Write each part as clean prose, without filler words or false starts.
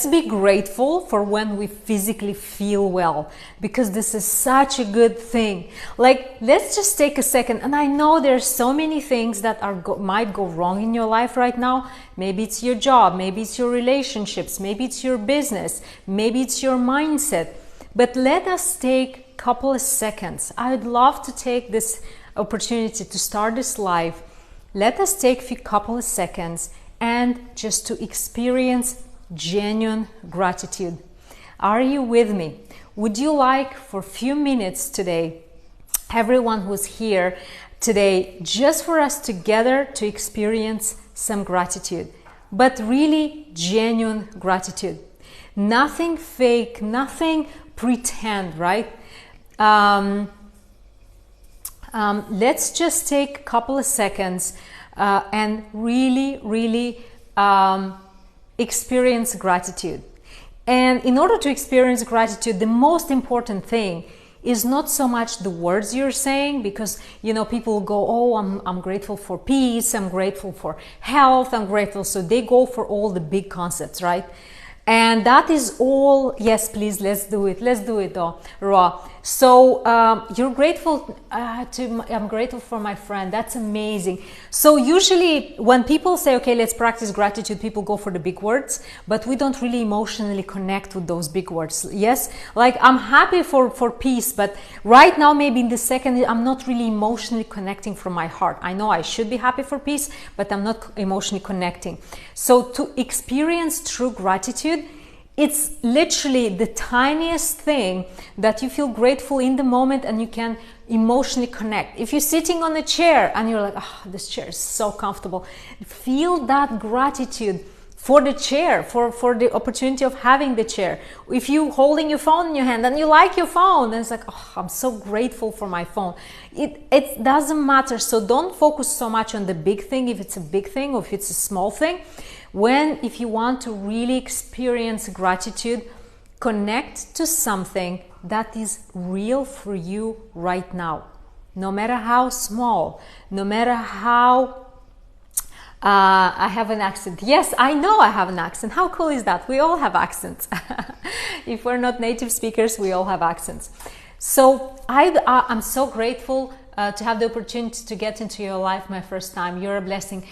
let's be grateful for when we physically feel well, because this is such a good thing. Like, let's just take a second. And I know there's so many things that might go wrong in your life right now. Maybe it's your job, maybe it's your relationships, maybe it's your business, maybe it's your mindset. But let us take a couple of seconds. I would love to take this opportunity to start this live. Let us take a couple of seconds and just to experience genuine gratitude. Are you with me? Would you like for a few minutes today, everyone who's here today, just for us together to experience some gratitude, but really genuine gratitude? Nothing fake, nothing pretend, right? Let's just take a couple of seconds and really experience gratitude. And in order to experience gratitude, the most important thing is not so much the words you're saying, because people go, oh, I'm grateful for peace, I'm grateful for health, I'm grateful. So they go for all the big concepts, right? And that is all. Yes, please, let's do it though, Ra. So you're grateful I'm grateful for my friend. That's amazing. So usually when people say, okay, let's practice gratitude, people go for the big words, but we don't really emotionally connect with those big words. Yes, like I'm happy for peace, but right now, maybe in the second, I'm not really emotionally connecting from my heart. I know I should be happy for peace, but I'm not emotionally connecting. So to experience true gratitude, it's literally the tiniest thing that you feel grateful in the moment and you can emotionally connect. If you're sitting on a chair and you're like, oh, this chair is so comfortable, feel that gratitude for the chair, for the opportunity of having the chair. If you're holding your phone in your hand and you like your phone, and it's like, oh, I'm so grateful for my phone. It doesn't matter. So don't focus so much on the big thing, if it's a big thing or if it's a small thing. If you want to really experience gratitude, connect to something that is real for you right now. No matter how small, no matter how I have an accent. Yes, I know I have an accent. How cool is that? We all have accents. If we're not native speakers, we all have accents. So I'm so grateful to have the opportunity to get into your life my first time. You're a blessing.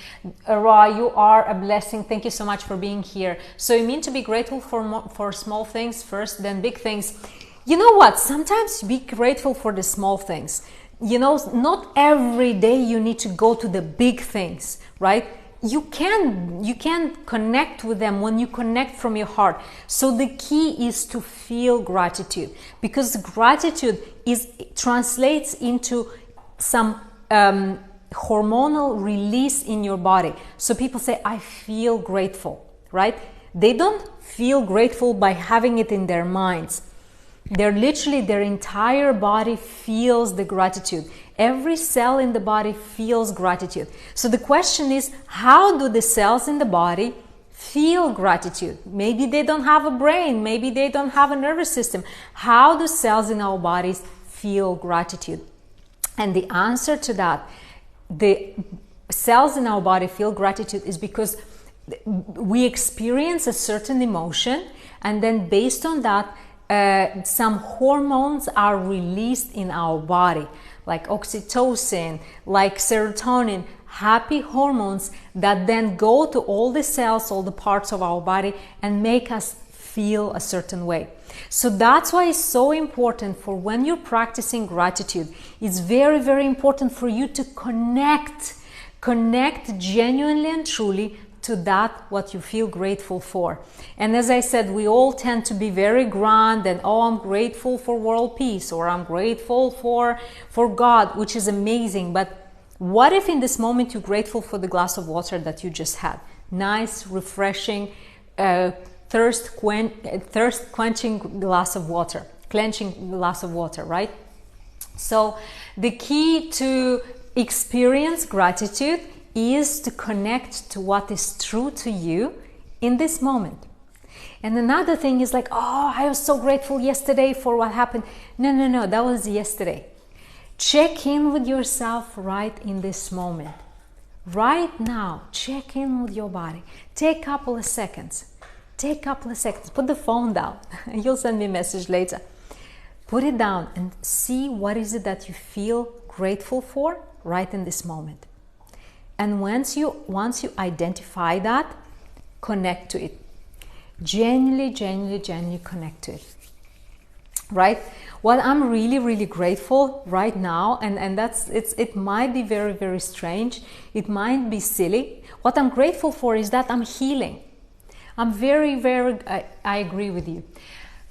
Ra, you are a blessing. Thank you so much for being here. So you mean to be grateful for small things first, then big things. You know what? Sometimes be grateful for the small things. Not every day you need to go to the big things, right? You can connect with them when you connect from your heart. So the key is to feel gratitude, because gratitude translates into some hormonal release in your body. So people say, I feel grateful, right? They don't feel grateful by having it in their minds. Their entire body feels the gratitude. Every cell in the body feels gratitude. So the question is, how do the cells in the body feel gratitude? Maybe they don't have a brain, maybe they don't have a nervous system. How do cells in our bodies feel gratitude? And the answer to that, the cells in our body feel gratitude, is because we experience a certain emotion, and then based on that, some hormones are released in our body, like oxytocin, like serotonin, happy hormones that then go to all the cells, all the parts of our body, and make us feel a certain way. So that's why it's so important for when you're practicing gratitude. It's very, very important for you to connect genuinely and truly to that what you feel grateful for. And as I said, we all tend to be very grand and, oh, I'm grateful for world peace, or I'm grateful for God, which is amazing. But what if in this moment you're grateful for the glass of water that you just had? Nice, refreshing, thirst quenching glass of water, right? So the key to experience gratitude is to connect to what is true to you in this moment. And another thing is like, oh, I was so grateful yesterday for what happened. No, that was yesterday. Check in with yourself right in this moment. Right now, check in with your body. Take a couple of seconds. Take a couple of seconds, put the phone down. You'll send me a message later. Put it down and see what is it that you feel grateful for right in this moment. And once you identify that, connect to it. Genuinely connect to it. Right? What I'm really grateful right now, and it might be very strange, it might be silly. What I'm grateful for is that I'm healing. I'm I agree with you.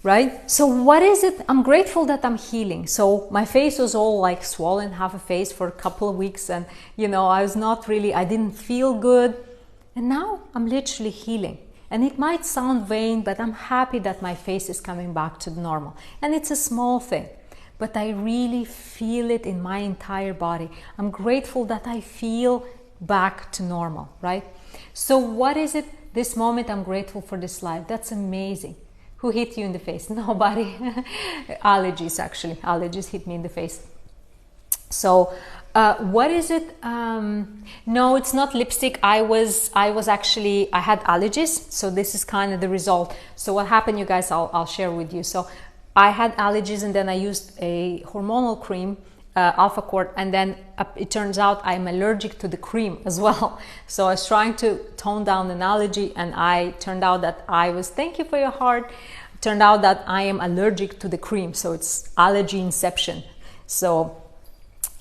Right? So what is it? I'm grateful that I'm healing. So my face was all like swollen, half a face for a couple of weeks, and I didn't feel good. And now I'm literally healing. And it might sound vain, but I'm happy that my face is coming back to normal. And it's a small thing, but I really feel it in my entire body. I'm grateful that I feel back to normal, right? So what is it this moment I'm grateful for this life? That's amazing. Who hit you in the face? Nobody. Allergies, actually. Allergies hit me in the face. So what is it? No, it's not lipstick. I had allergies, so this is kind of the result. So what happened, you guys, I'll share with you. So I had allergies, and then I used a hormonal cream, Alpha Cord, and then it turns out I'm allergic to the cream as well. So I was trying to tone down an allergy, and turned out that thank you for your heart, turned out that I am allergic to the cream. So it's allergy inception. So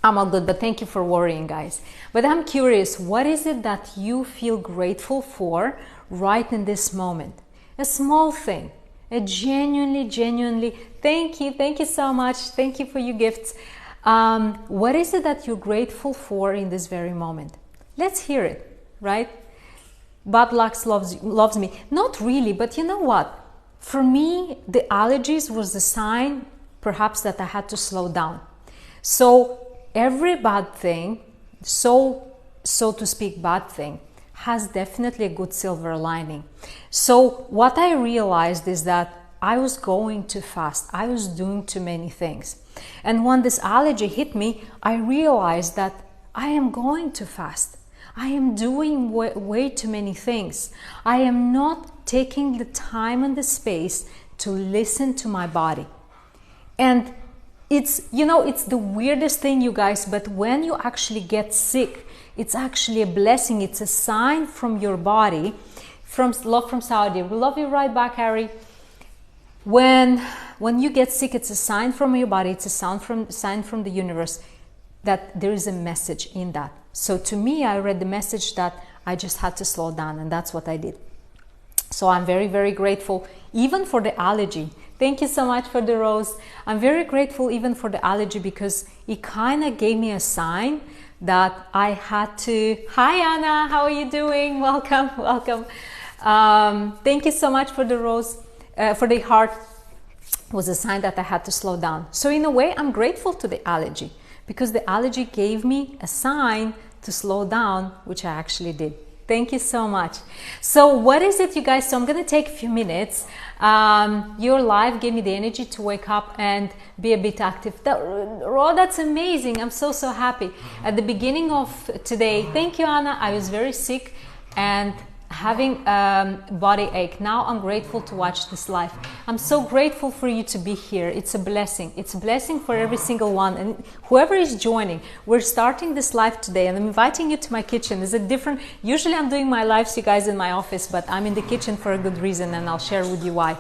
I'm all good, but thank you for worrying, guys. But I'm curious, what is it that you feel grateful for right in this moment? A small thing, a genuinely, thank you so much, thank you for your gifts. What is it that you're grateful for in this very moment? Let's hear it, right? Bad Luck loves me. Not really, but you know what? For me, the allergies was the sign, perhaps, that I had to slow down. So every bad thing, so to speak, bad thing, has definitely a good silver lining. So what I realized is that I was going too fast. I was doing too many things. And when this allergy hit me, I realized that I am going too fast. I am doing way too many things. I am not taking the time and the space to listen to my body. And it's the weirdest thing, you guys, but when you actually get sick, it's actually a blessing. It's a sign from your body. Love from Saudi. We love you right back, Harry. When you get sick, it's a sign from your body. It's a sign from the universe that there is a message in that. So to me, I read the message that I just had to slow down, and that's what I did. So I'm very grateful, even for the allergy. Thank you so much for the rose. I'm very grateful even for the allergy, because it kind of gave me a sign that I had to... Hi Anna, how are you doing? Welcome. Thank you so much for the rose, for the heart. Was a sign that I had to slow down. So in a way, I'm grateful to the allergy, because the allergy gave me a sign to slow down, which I actually did. Thank you so much. So what is it, you guys? So I'm going to take a few minutes. Your live gave me the energy to wake up and be a bit active. That's amazing. I'm so happy. At the beginning of today, thank you, Anna. I was very sick and having body ache. Now I'm grateful to watch this live. I'm so grateful for you to be here. It's a blessing. It's a blessing for every single one, and whoever is joining. We're starting this live today, and I'm inviting you to my kitchen. Usually I'm doing my lives, you guys, in my office, but I'm in the kitchen for a good reason, and I'll share with you why.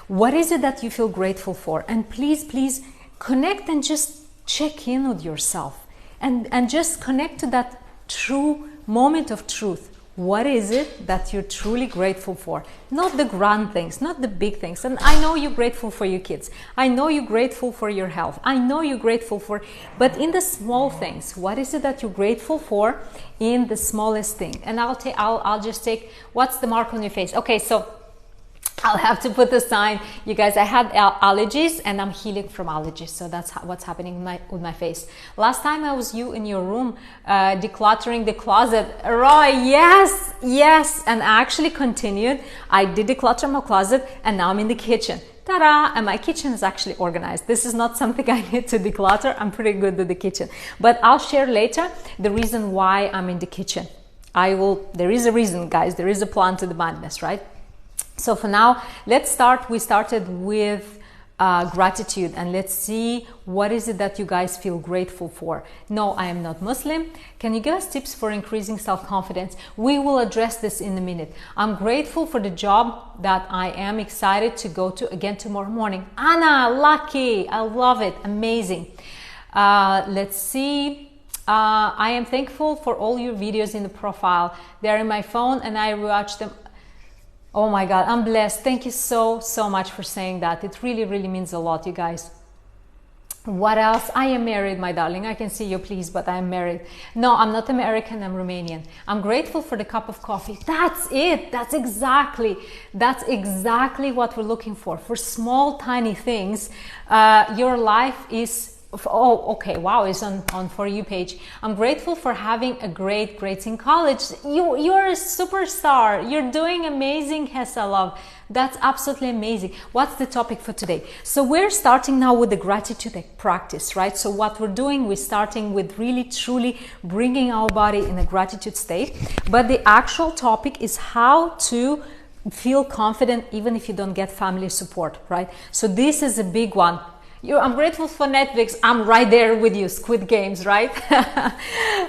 What is it that you feel grateful for? And please connect and just check in with yourself, and just connect to that true moment of truth. What is it that you're truly grateful for? Not the grand things, not the big things. And I know you're grateful for your kids. I know you're grateful for your health. I know you're grateful for, but in the small things, what is it that you're grateful for in the smallest thing? And I'll just take, what's the mark on your face? Okay, so I'll have to put the sign. You guys, I had allergies, and I'm healing from allergies. So that's what's happening with my face. Last time I was in your room, decluttering the closet. Roy, yes. And I actually continued. I did declutter my closet, and now I'm in the kitchen. Ta-da! And my kitchen is actually organized. This is not something I need to declutter. I'm pretty good with the kitchen. But I'll share later the reason why I'm in the kitchen. There is a reason, guys. There is a plan to the madness, right? So for now, let's start. We started with gratitude, and let's see what is it that you guys feel grateful for. No, I am not Muslim. Can you give us tips for increasing self-confidence? We will address this in a minute. I'm grateful for the job that I am excited to go to again tomorrow morning. Anna, lucky, I love it, amazing. Let's see. I am thankful for all your videos in the profile. They're in my phone and I watch them. Oh my God, I'm blessed. Thank you so much for saying that. It really means a lot, you guys. What else? I am married, my darling. I can see you, please, but I am married. No, I'm not American, I'm Romanian. I'm grateful for the cup of coffee. That's it. That's exactly what we're looking for small, tiny things. Your life is... Oh, okay. Wow, it's on For You page. I'm grateful for having a great grades in college. You're a superstar. You're doing amazing, Hessa love. That's absolutely amazing. What's the topic for today? So we're starting now with the gratitude practice, right? So what we're doing, we're starting with really truly bringing our body in a gratitude state. But the actual topic is how to feel confident even if you don't get family support, right? So this is a big one. I'm grateful for Netflix. I'm right there with you. Squid Games, right?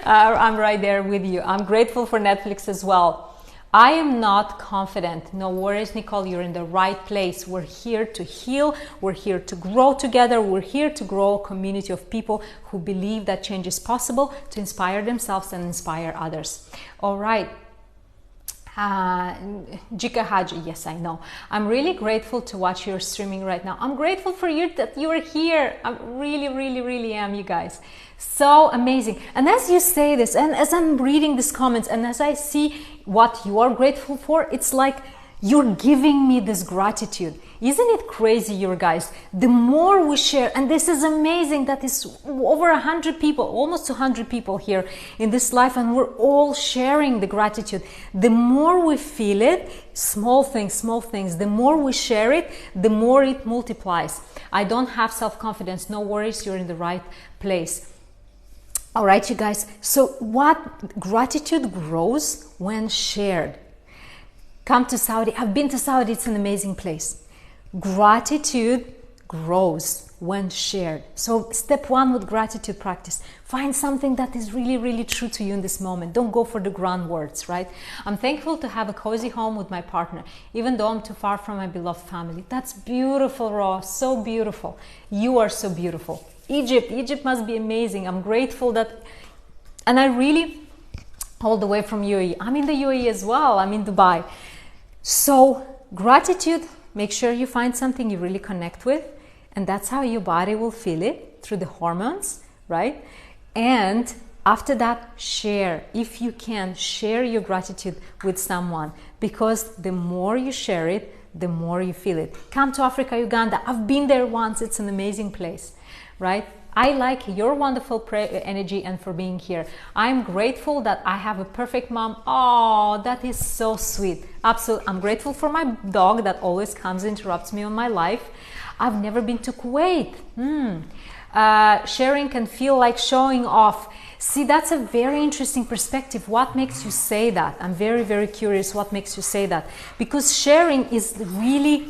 I'm right there with you. I'm grateful for Netflix as well. I am not confident. No worries, Nicole. You're in the right place. We're here to heal. We're here to grow together. We're here to grow a community of people who believe that change is possible, to inspire themselves and inspire others. All right. Jika Haji, yes, I know. I'm really grateful to watch your streaming right now. I'm grateful for you that you are here. I really am, you guys. So amazing. And as you say this, and as I'm reading these comments, and as I see what you are grateful for, it's like you're giving me this gratitude. Isn't it crazy, you guys? The more we share, and this is amazing that is over 100 people, almost 200 people here in this life, and we're all sharing the gratitude. The more we feel it, small things, the more we share it, the more it multiplies. I don't have self-confidence. No worries, you're in the right place. All right, you guys. So what gratitude grows when shared. Come to Saudi. I've been to Saudi. It's an amazing place. Gratitude grows when shared. So step one with gratitude practice. Find something that is really true to you in this moment. Don't go for the grand words, right? I'm thankful to have a cozy home with my partner, even though I'm too far from my beloved family. That's beautiful, Ross. So beautiful. You are so beautiful. Egypt must be amazing. I'm grateful that, and I really, all the way from UAE. I'm in the UAE as well. I'm in Dubai. So gratitude, make sure you find something you really connect with, and that's how your body will feel it through the hormones, right? And after that, share. If you can, share your gratitude with someone, because the more you share it, the more you feel it. Come to Africa, Uganda. I've been there once. It's an amazing place, right? I like your wonderful energy and for being here. I'm grateful that I have a perfect mom. Oh, that is so sweet. Absolutely. I'm grateful for my dog that always comes and interrupts me on my life. I've never been to Kuwait. Sharing can feel like showing off. See, that's a very interesting perspective. What makes you say that? I'm very curious what makes you say that. Because sharing is really...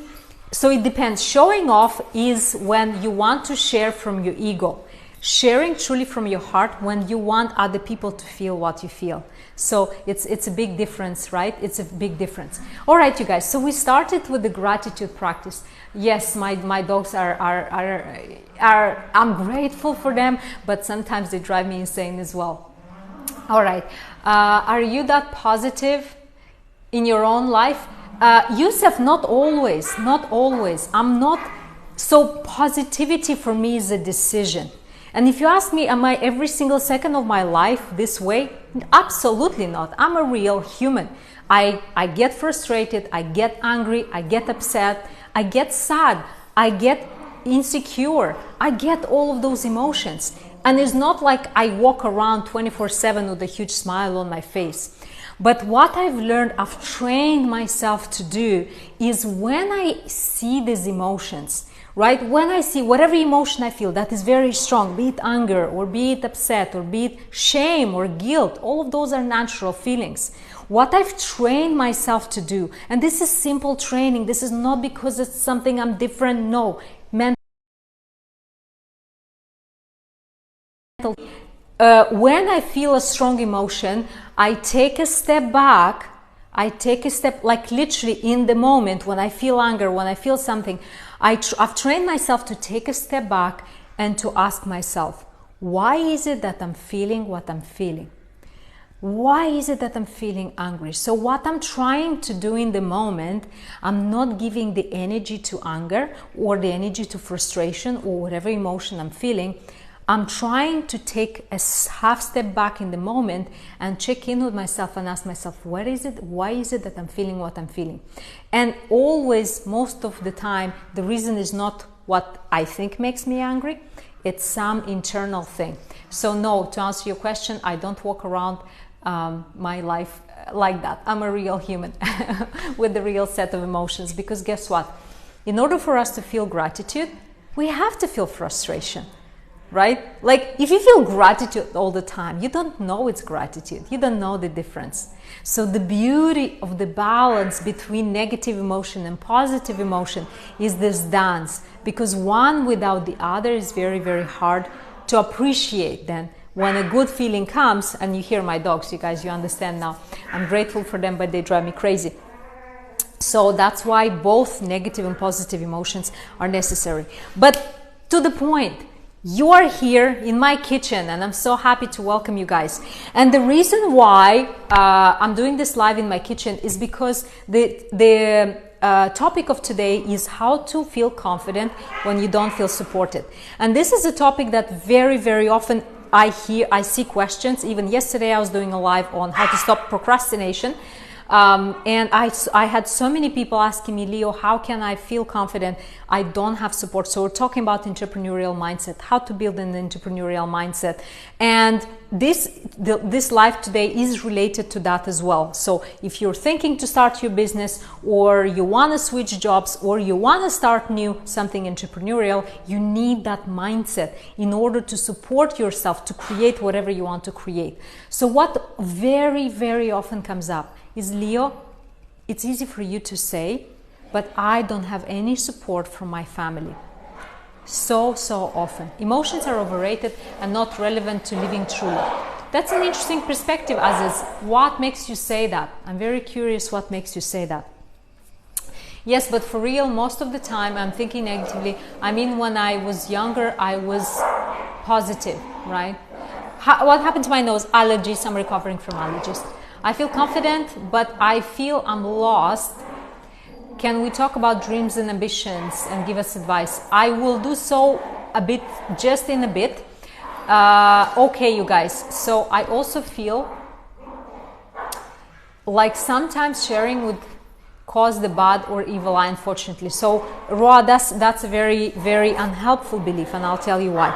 So it depends. Showing off is when you want to share from your ego. Sharing truly from your heart when you want other people to feel what you feel. So it's a big difference, right? It's a big difference. All right, you guys. So we started with the gratitude practice. Yes, my dogs are I'm grateful for them, but sometimes they drive me insane as well. All right. Are you that positive in your own life? Yusuf, not always. I'm not. So positivity for me is a decision. And if you ask me, am I every single second of my life this way? Absolutely not. I'm a real human. I get frustrated, I get angry, I get upset, I get sad, I get insecure, I get all of those emotions. And it's not like I walk around 24/7 with a huge smile on my face. But what I've learned, I've trained myself to do, is when I see these emotions, right? When I see whatever emotion I feel that is very strong, be it anger or be it upset or be it shame or guilt, all of those are natural feelings. what I've trained myself to do. And this is simple training. This is not because it's something I'm different. No. When I feel a strong emotion, I take a step back. I take a step, like literally in the moment when I feel anger, when I feel something, I've trained myself to take a step back and to ask myself, why is it that I'm feeling what I'm feeling? Why is it that I'm feeling angry? So what I'm trying to do in the moment, I'm not giving the energy to anger or the energy to frustration or whatever emotion I'm feeling. I'm trying to take a half step back in the moment and check in with myself and ask myself, what is it? Why is it that I'm feeling what I'm feeling? And always, most of the time, the reason is not what I think makes me angry. It's some internal thing. So no, to answer your question, I don't walk around my life like that. I'm a real human with a real set of emotions, because guess what? In order for us to feel gratitude, we have to feel frustration. Right? Like if you feel gratitude all the time, you don't know it's gratitude. You don't know the difference. So the beauty of the balance between negative emotion and positive emotion is this dance, because one without the other is very, very hard to appreciate. Then when a good feeling comes, and you hear my dogs, you guys, you understand now. I'm grateful for them, but they drive me crazy. So that's why both negative and positive emotions are necessary. But to the point, you are here in my kitchen and I'm so happy to welcome you guys. And the reason why I'm doing this live in my kitchen is because the topic of today is how to feel confident when you don't feel supported. And this is a topic that very, very often I see questions. Even yesterday I was doing a live on how to stop procrastination. And I had so many people asking me, Lio, how can I feel confident? I don't have support. So we're talking about entrepreneurial mindset, how to build an entrepreneurial mindset. And this live today is related to that as well. So if you're thinking to start your business, or you want to switch jobs, or you want to start something entrepreneurial, you need that mindset in order to support yourself to create whatever you want to create. So what very, very often comes up is, Lio, it's easy for you to say, but I don't have any support from my family. So often. Emotions are overrated and not relevant to living truly. That's an interesting perspective, Aziz. What makes you say that? I'm very curious what makes you say that. Yes, but for real, most of the time I'm thinking negatively. I mean, when I was younger, I was positive, right? What happened to my nose? Allergies. I'm recovering from allergies. I feel confident, but I feel I'm lost. Can we talk about dreams and ambitions and give us advice? I will do so just in a bit. Okay, you guys. So I also feel like sometimes sharing would cause the bad or evil eye, unfortunately. So, Roa, that's a very, very unhelpful belief, and I'll tell you why.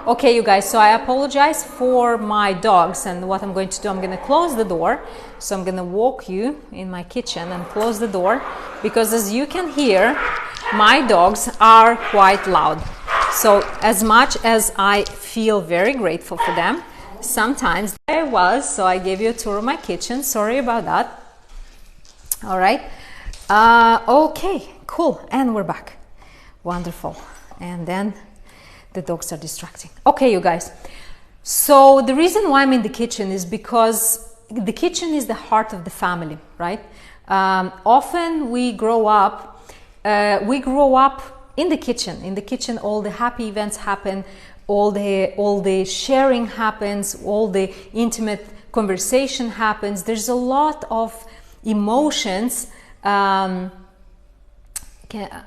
Okay, you guys, so I apologize for my dogs, and what I'm going to do, I'm going to close the door. So I'm going to walk you in my kitchen and close the door, because as you can hear, my dogs are quite loud. So as much as I feel very grateful for them, sometimes so I gave you a tour of my kitchen. Sorry about that. All right. Okay, cool. And we're back. Wonderful. And then the dogs are distracting. Okay, you guys. So the reason why I'm in the kitchen is because the kitchen is the heart of the family, right? Often we grow up in the kitchen. In the kitchen, all the happy events happen, all the sharing happens, all the intimate conversation happens. There's a lot of emotions.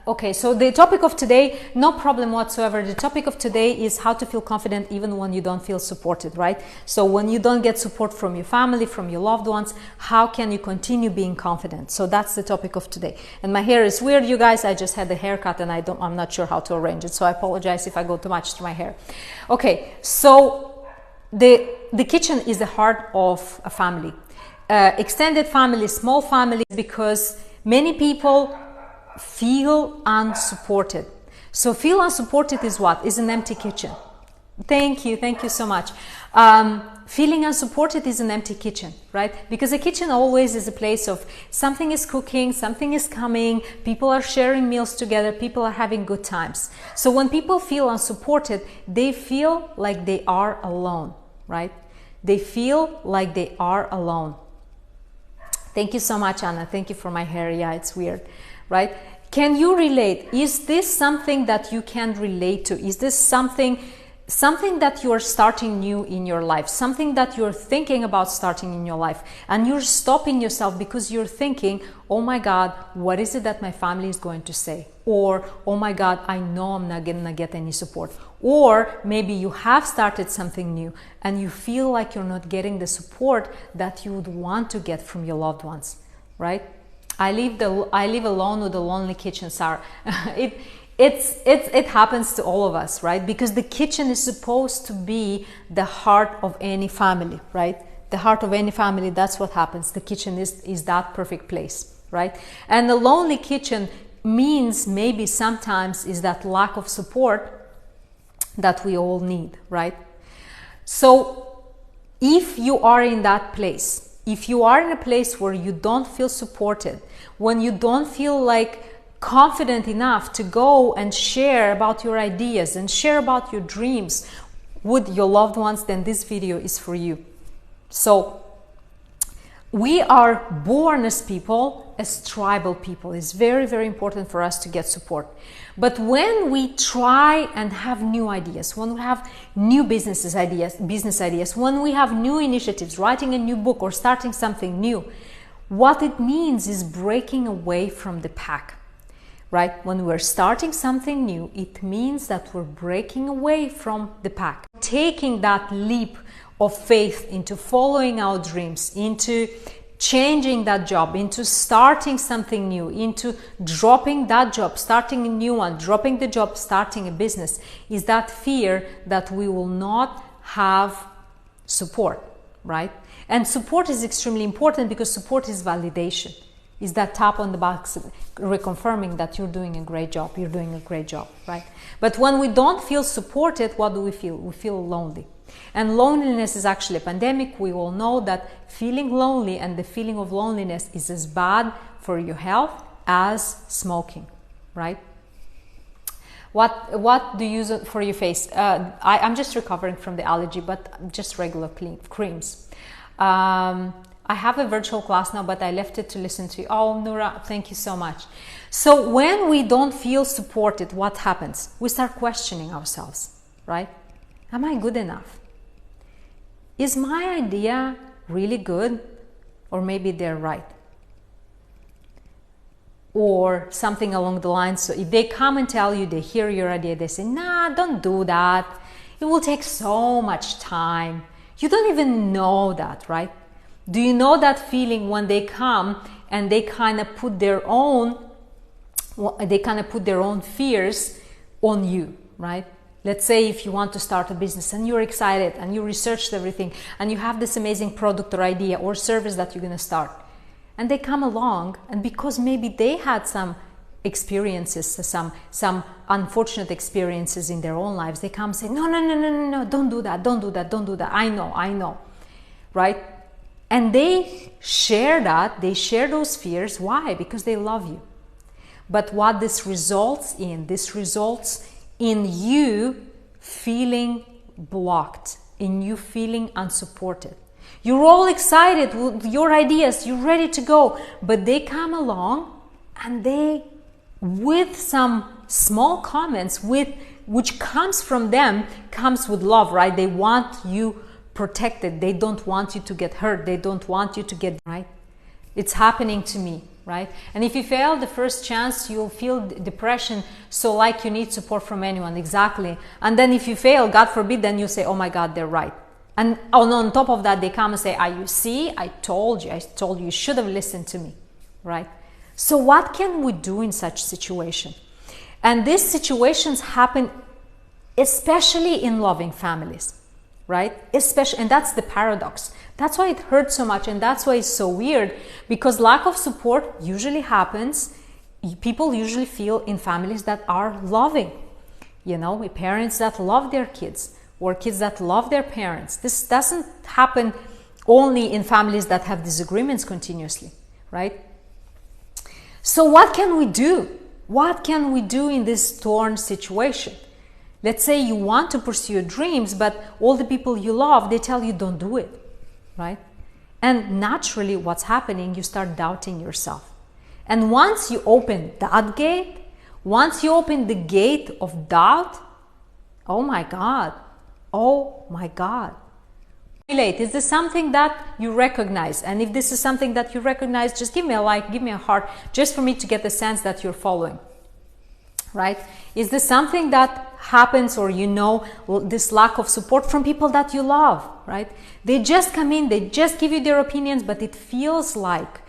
Okay, so the topic of today, no problem whatsoever. The topic of today is how to feel confident even when you don't feel supported, right? So when you don't get support from your family, from your loved ones, how can you continue being confident? So that's the topic of today. And my hair is weird, you guys. I just had a haircut and I'm not sure how to arrange it. So I apologize if I go too much to my hair. Okay, so the kitchen is the heart of a family. Extended family, small family, because many people feel unsupported. So feel unsupported is what? Is an empty kitchen. Thank you so much. Feeling unsupported is an empty kitchen, right? Because a kitchen always is a place of something is cooking, something is coming, people are sharing meals together, people are having good times. So when people feel unsupported, they feel like they are alone, right? They feel like they are alone. Thank you so much, Anna. Thank you for my hair. Yeah, it's weird, right? Can you relate? Is this something that you can relate to? Is this something that you are starting new in your life, something that you're thinking about starting in your life, and you're stopping yourself because you're thinking, oh my God, what is it that my family is going to say? Or, oh my God, I know I'm not gonna get any support. Or maybe you have started something new and you feel like you're not getting the support that you would want to get from your loved ones, right? I live alone with a lonely kitchen, Sarah. It happens to all of us, right? Because the kitchen is supposed to be the heart of any family, right? The heart of any family, that's what happens. The kitchen is that perfect place, right? And the lonely kitchen means maybe sometimes is that lack of support that we all need, right? So if you are in that place, if you are in a place where you don't feel supported, when you don't feel like confident enough to go and share about your ideas and share about your dreams with your loved ones, then this video is for you. So we are born as people, as tribal people. It's very, very important for us to get support. But when we try and have new ideas, when we have new business ideas, when we have new initiatives, writing a new book or starting something new, what it means is breaking away from the pack, right? When we're starting something new, it means that we're breaking away from the pack, taking that leap of faith into following our dreams, into changing that job, into starting something new, into dropping that job, starting a new one, dropping the job, starting a business, is that fear that we will not have support, right? And support is extremely important because support is validation. Is that tap on the back reconfirming that you're doing a great job, you're doing a great job, right? But when we don't feel supported, what do we feel? We feel lonely. And loneliness is actually a pandemic. We all know that feeling lonely and the feeling of loneliness is as bad for your health as smoking, right? What do you use for your face? I'm just recovering from the allergy, but just regular creams. I have a virtual class now, but I left it to listen to you. Oh, Nura, thank you so much. So when we don't feel supported, what happens? We start questioning ourselves, right? Am I good enough? Is my idea really good? Or maybe they're right. Or something along the lines. So if they come and tell you, they hear your idea, they say, nah, don't do that. It will take so much time. You don't even know that, right? Do you know that feeling when they come and they kind of put their own fears on you, right? Let's say if you want to start a business and you're excited and you researched everything and you have this amazing product or idea or service that you're going to start, and they come along, and because maybe they had some experiences, some unfortunate experiences in their own lives, they come and say, no, don't do that. I know, right? And they share those fears. Why? Because they love you. But what this results in you feeling blocked, in you feeling unsupported. You're all excited with your ideas, you're ready to go, but they come along and they, with some small comments, which comes from them, comes with love, right? They want you protected. They don't want you to get hurt. They don't want you to get, right? It's happening to me, right? And if you fail the first chance, you'll feel depression, so like you need support from anyone, exactly. And then if you fail, God forbid, then you say, oh my God, they're right. And on top of that, they come and say, you see, I told you, you should have listened to me, right? So what can we do in such situation? And these situations happen especially in loving families, right? Especially, and that's the paradox. That's why it hurts so much, and that's why it's so weird, because lack of support usually happens. People usually feel in families that are loving, with parents that love their kids, or kids that love their parents. This doesn't happen only in families that have disagreements continuously, right? So what can we do? What can we do in this torn situation? Let's say you want to pursue your dreams, but all the people you love, they tell you don't do it, right? And naturally what's happening, you start doubting yourself. And once you open that gate, once you open the gate of doubt, oh my God, relate. Is this something that you recognize? And if this is something that you recognize, just give me a like, give me a heart, just for me to get the sense that you're following, right? Is this something that happens, or this lack of support from people that you love, right? They just come in, they just give you their opinions, but it feels like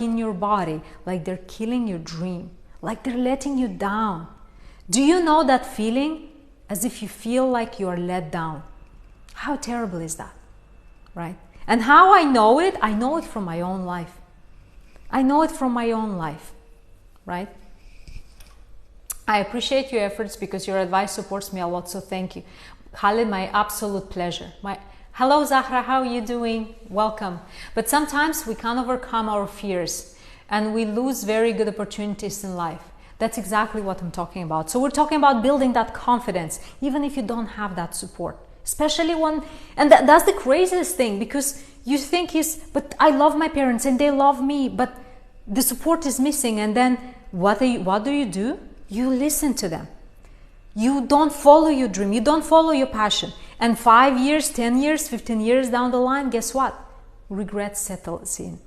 in your body, like they're killing your dream, like they're letting you down. Do you know that feeling? As if you feel like you are let down. How terrible is that, right? And how I know it from my own life. I know it from my own life, right? I appreciate your efforts because your advice supports me a lot, so thank you. Khalid, my absolute pleasure. Hello Zahra, how are you doing? Welcome. But sometimes we can't overcome our fears and we lose very good opportunities in life. That's exactly what I'm talking about. So we're talking about building that confidence, even if you don't have that support. Especially that's the craziest thing, because you think but I love my parents and they love me, but the support is missing. And then what do you? You listen to them. You don't follow your dream. You don't follow your passion. And 5 years, 10 years, 15 years down the line, guess what? Regret settles in.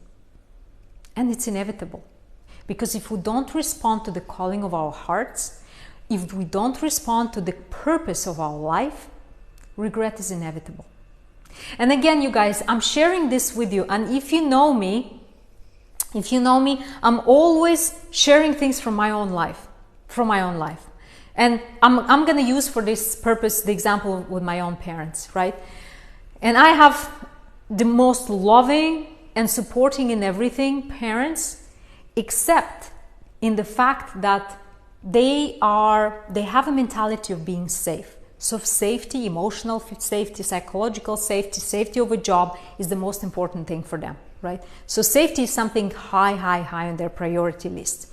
And it's inevitable. Because if we don't respond to the calling of our hearts, if we don't respond to the purpose of our life, regret is inevitable. And again, you guys, I'm sharing this with you. And if you know me, I'm always sharing things from my own life. And I'm going to use for this purpose the example with my own parents, right? And I have the most loving and supporting in everything parents, except in the fact that they have a mentality of being safe. So safety, emotional safety, psychological safety, safety of a job is the most important thing for them, right? So safety is something high on their priority list.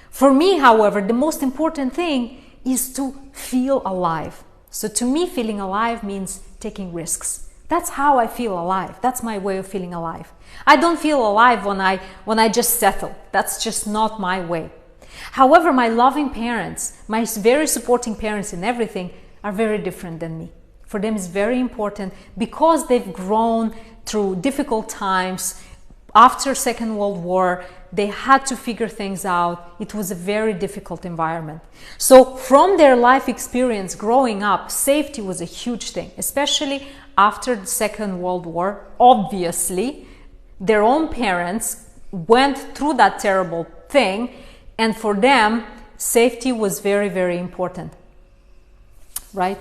For me, however, the most important thing is to feel alive. So to me, feeling alive means taking risks. That's how I feel alive. That's my way of feeling alive. I don't feel alive when I just settle. That's just not my way. However, my loving parents, my very supporting parents in everything, are very different than me. For them, it's very important because they've grown through difficult times. After Second World War, they had to figure things out. It was a very difficult environment. So from their life experience growing up, safety was a huge thing, especially after the Second World War. Obviously, their own parents went through that terrible thing, and for them, safety was very, very important, right?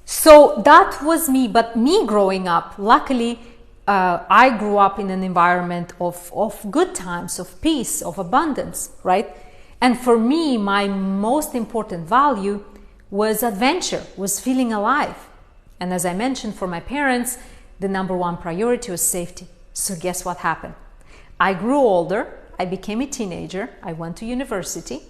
So that was me. But me growing up, luckily, I grew up in an environment of good times, of peace, of abundance, right? And for me, my most important value was adventure, was feeling alive. And as I mentioned, for my parents, the number one priority was safety. So guess what happened? I grew older, I became a teenager, I went to university,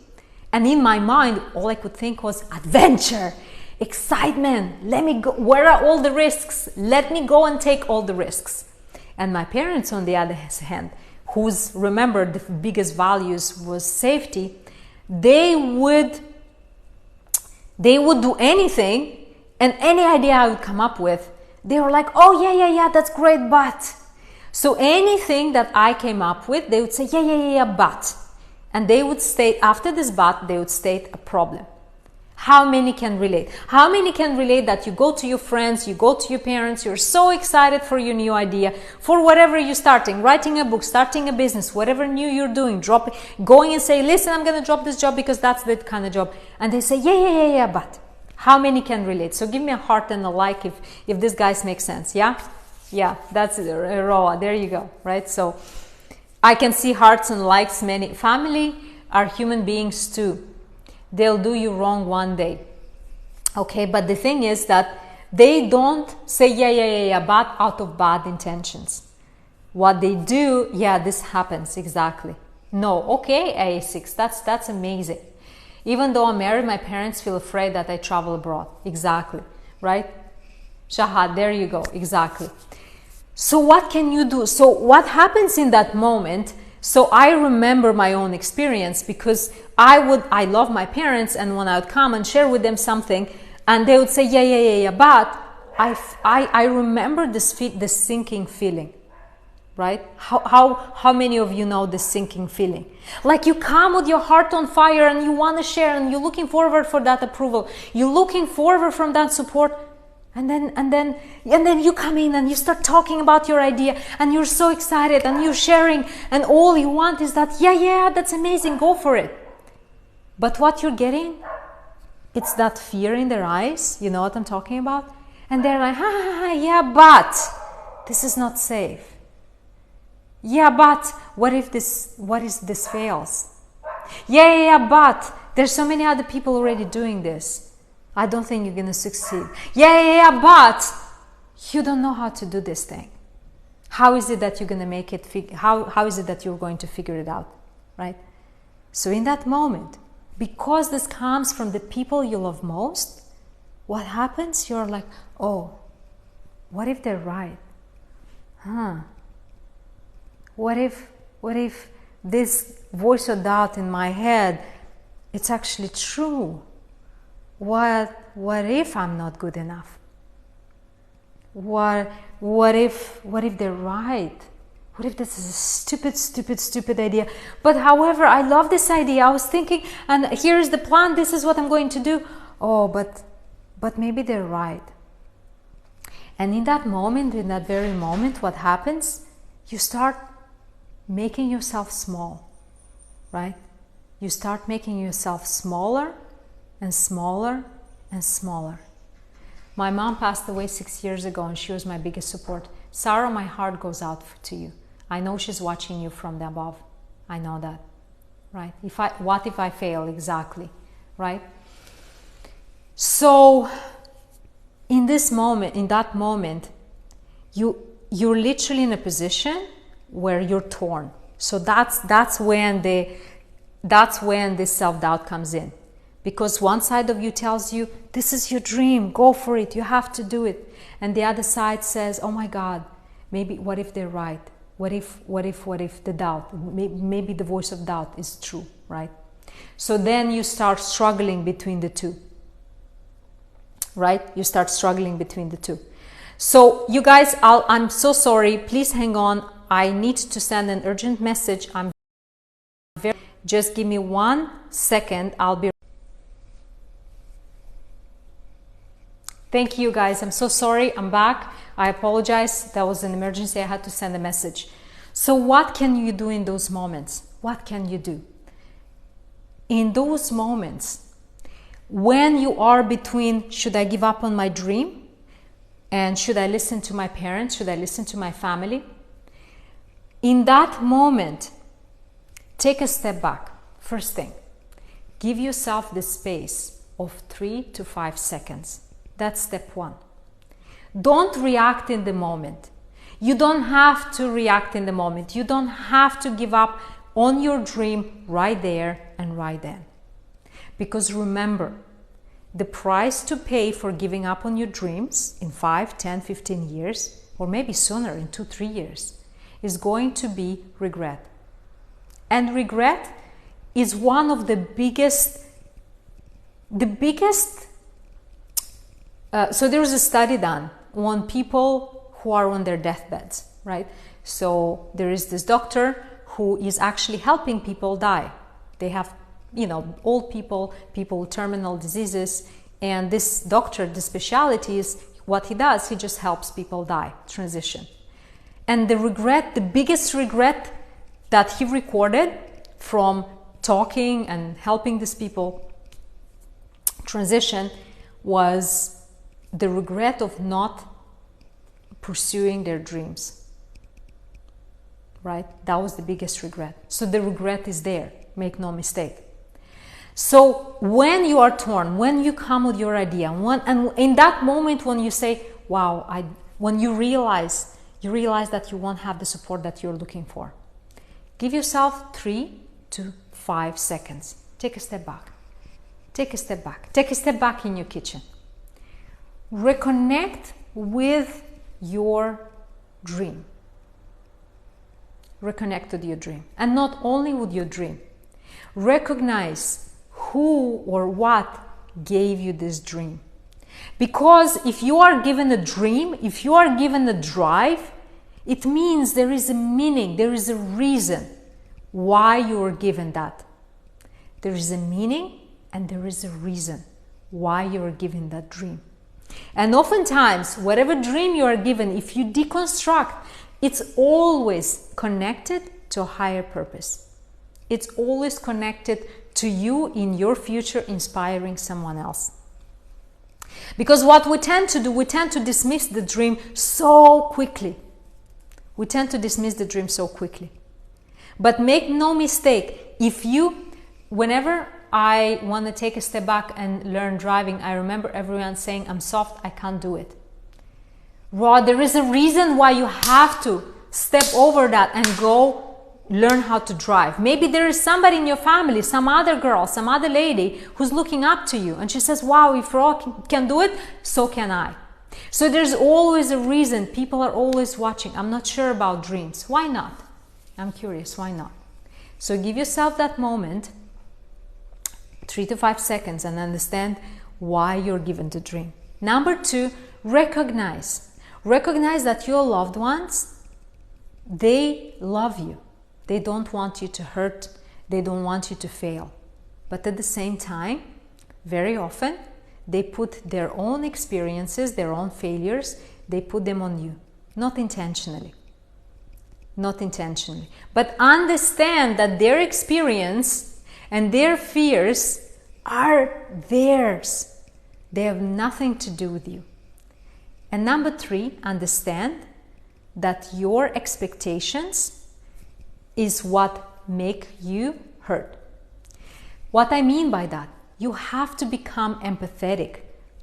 and in my mind, all I could think was adventure, excitement, let me go, where are all the risks? Let me go and take all the risks. And my parents, on the other hand, remember the biggest values was safety, they would do anything, and any idea I would come up with, they were like, oh yeah, that's great, but. So anything that I came up with, they would say, yeah, but. And they would state, after this but, they would state a problem. How many can relate? How many can relate that you go to your friends, you go to your parents, you're so excited for your new idea, for whatever you're starting, writing a book, starting a business, whatever new you're doing, going and say, listen, I'm going to drop this job because that's the kind of job. And they say, yeah, but. How many can relate? So give me a heart and a like if this guys make sense, yeah? Yeah, that's Roa, there you go, right? So I can see hearts and likes. Many family are human beings too. They'll do you wrong one day. Okay, but the thing is that they don't say yeah, but out of bad intentions. What they do, yeah, this happens, exactly. No, okay, A6, that's amazing. Even though I'm married, my parents feel afraid that I travel abroad. Exactly, right? Shahad, there you go, exactly. So what can you do? So what happens in that moment? So I remember my own experience, because I love my parents, and when I would come and share with them something, and they would say yeah, but I remember this sinking feeling. Right? How many of you know this sinking feeling? Like you come with your heart on fire and you want to share, and you're looking forward for that approval. You're looking forward from that support, and then you come in and you start talking about your idea, and you're so excited and you're sharing, and all you want is that yeah, that's amazing, go for it. But what you're getting, it's that fear in their eyes. You know what I'm talking about? And they're like, yeah, but this is not safe. Yeah, but what if this fails? Yeah, but there's so many other people already doing this. I don't think you're going to succeed. Yeah, but you don't know how to do this thing. How is it that you're going to make it, how is it that you're going to figure it out, right? So in that moment, because this comes from the people you love most, what happens? You're like, oh, what if they're right? What if this voice of doubt in my head, it's actually true? What if I'm not good enough? What if they're right? What if this is a stupid idea? But however, I love this idea. I was thinking, and here's the plan, this is what I'm going to do. Oh, but maybe they're right. And in that moment, in that very moment, what happens? You start making yourself small, right? You start making yourself smaller and smaller and smaller. My mom passed away 6 years ago, and she was my biggest support. Sarah, my heart goes out to you. I know she's watching you from the above. I know that, right? What if I fail? Exactly, right? So in this moment, in that moment, you're literally in a position where you're torn. So that's when the self-doubt comes in, because one side of you tells you, this is your dream, go for it, you have to do it, and the other side says, oh my God, maybe what if they're right? What if the doubt, maybe the voice of doubt is true, right? So then you start struggling between the two, right? You start struggling between the two. So you guys, I'm so sorry, please hang on. I need to send an urgent message. Just give me 1 second. I'll be. Thank you guys. I'm so sorry. I'm back. I apologize. That was an emergency. I had to send a message. So what can you do in those moments? What can you do? In those moments, when you are between, should I give up on my dream? And should I listen to my parents? Should I listen to my family? In that moment, take a step back. First thing, give yourself the space of 3 to 5 seconds. That's step one. Don't react in the moment. You don't have to react in the moment. You don't have to give up on your dream right there and right then. Because remember, the price to pay for giving up on your dreams in 5, 10, 15 years, or maybe sooner, in 2, 3 years, is going to be regret. And regret is one of the biggest, so there was a study done on people who are on their deathbeds, right? So there is this doctor who is actually helping people die. They have, old people with terminal diseases, and this doctor, the specialty is, what he does, he just helps people die, transition. And the biggest regret that he recorded from talking and helping these people transition was the regret of not pursuing their dreams, right? That was the biggest regret. So the regret is there, make no mistake. So when you are torn, when you come with your idea, and in that moment when you say, wow, when you realize that you won't have the support that you're looking for, give yourself 3 to 5 seconds. Take a step back. Take a step back. Take a step back in your kitchen. Reconnect with your dream. Reconnect with your dream. And not only with your dream. Recognize who or what gave you this dream. Because if you are given a dream, if you are given a drive, it means there is a meaning, there is a reason why you were given that. There is a meaning and there is a reason why you were given that dream. And oftentimes, whatever dream you are given, if you deconstruct, it's always connected to a higher purpose. It's always connected to you in your future inspiring someone else. Because what we tend to do, we tend to dismiss the dream so quickly. We tend to dismiss the dream so quickly. But make no mistake, whenever I want to take a step back and learn driving, I remember everyone saying, I'm soft, I can't do it. Rod, there is a reason why you have to step over that and go learn how to drive. Maybe there is somebody in your family, some other girl, some other lady who's looking up to you and she says, wow, if Rod can do it, so can I. So there's always a reason. People are always watching. I'm not sure about dreams. Why not? I'm curious, why not? So give yourself that moment, 3 to 5 seconds, and understand why you're given the dream. Number 2, recognize. Recognize that your loved ones, they love you. They don't want you to hurt. They don't want you to fail. But at the same time, very often, they put their own experiences, their own failures, they put them on you. Not intentionally. Not intentionally. But understand that their experience and their fears are theirs. They have nothing to do with you. And number 3, understand that your expectations is what make you hurt. What I mean by that, you have to become empathetic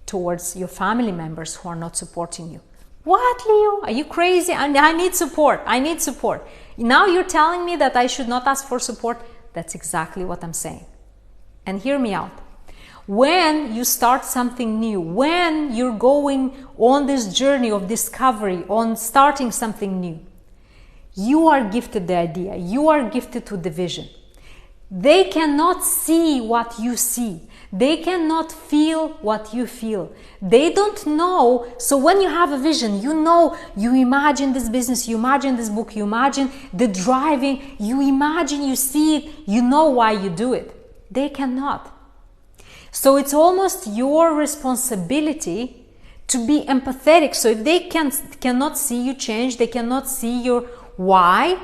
towards your family members who are not supporting you. What, Leo? Are you crazy? I need support. I need support. Now you're telling me that I should not ask for support? That's exactly what I'm saying. And hear me out. When you start something new, when you're going on this journey of discovery, on starting something new, you are gifted the idea. You are gifted with the vision. They cannot see what you see. They cannot feel what you feel. They don't know. So when you have a vision, you imagine this business, you imagine this book, you imagine the driving, you imagine, you see it, you know why you do it. They cannot. So it's almost your responsibility to be empathetic. So if they cannot see you change, they cannot see your why,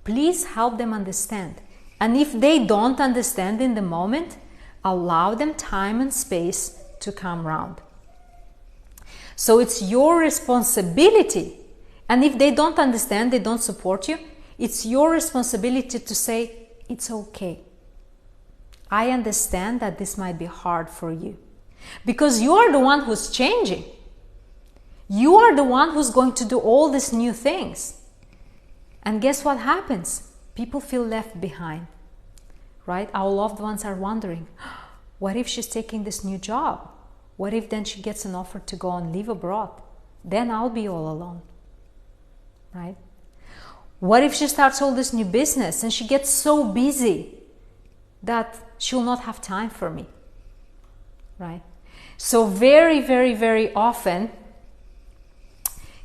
please help them understand. And if they don't understand in the moment, allow them time and space to come around. So it's your responsibility. And if they don't understand, they don't support you, it's your responsibility to say, it's okay. I understand that this might be hard for you. Because you are the one who's changing. You are the one who's going to do all these new things. And guess what happens? People feel left behind. Right? Our loved ones are wondering, what if she's taking this new job? What if then she gets an offer to go and live abroad? Then I'll be all alone. Right? What if she starts all this new business and she gets so busy that she'll not have time for me? Right? So very, very, very often,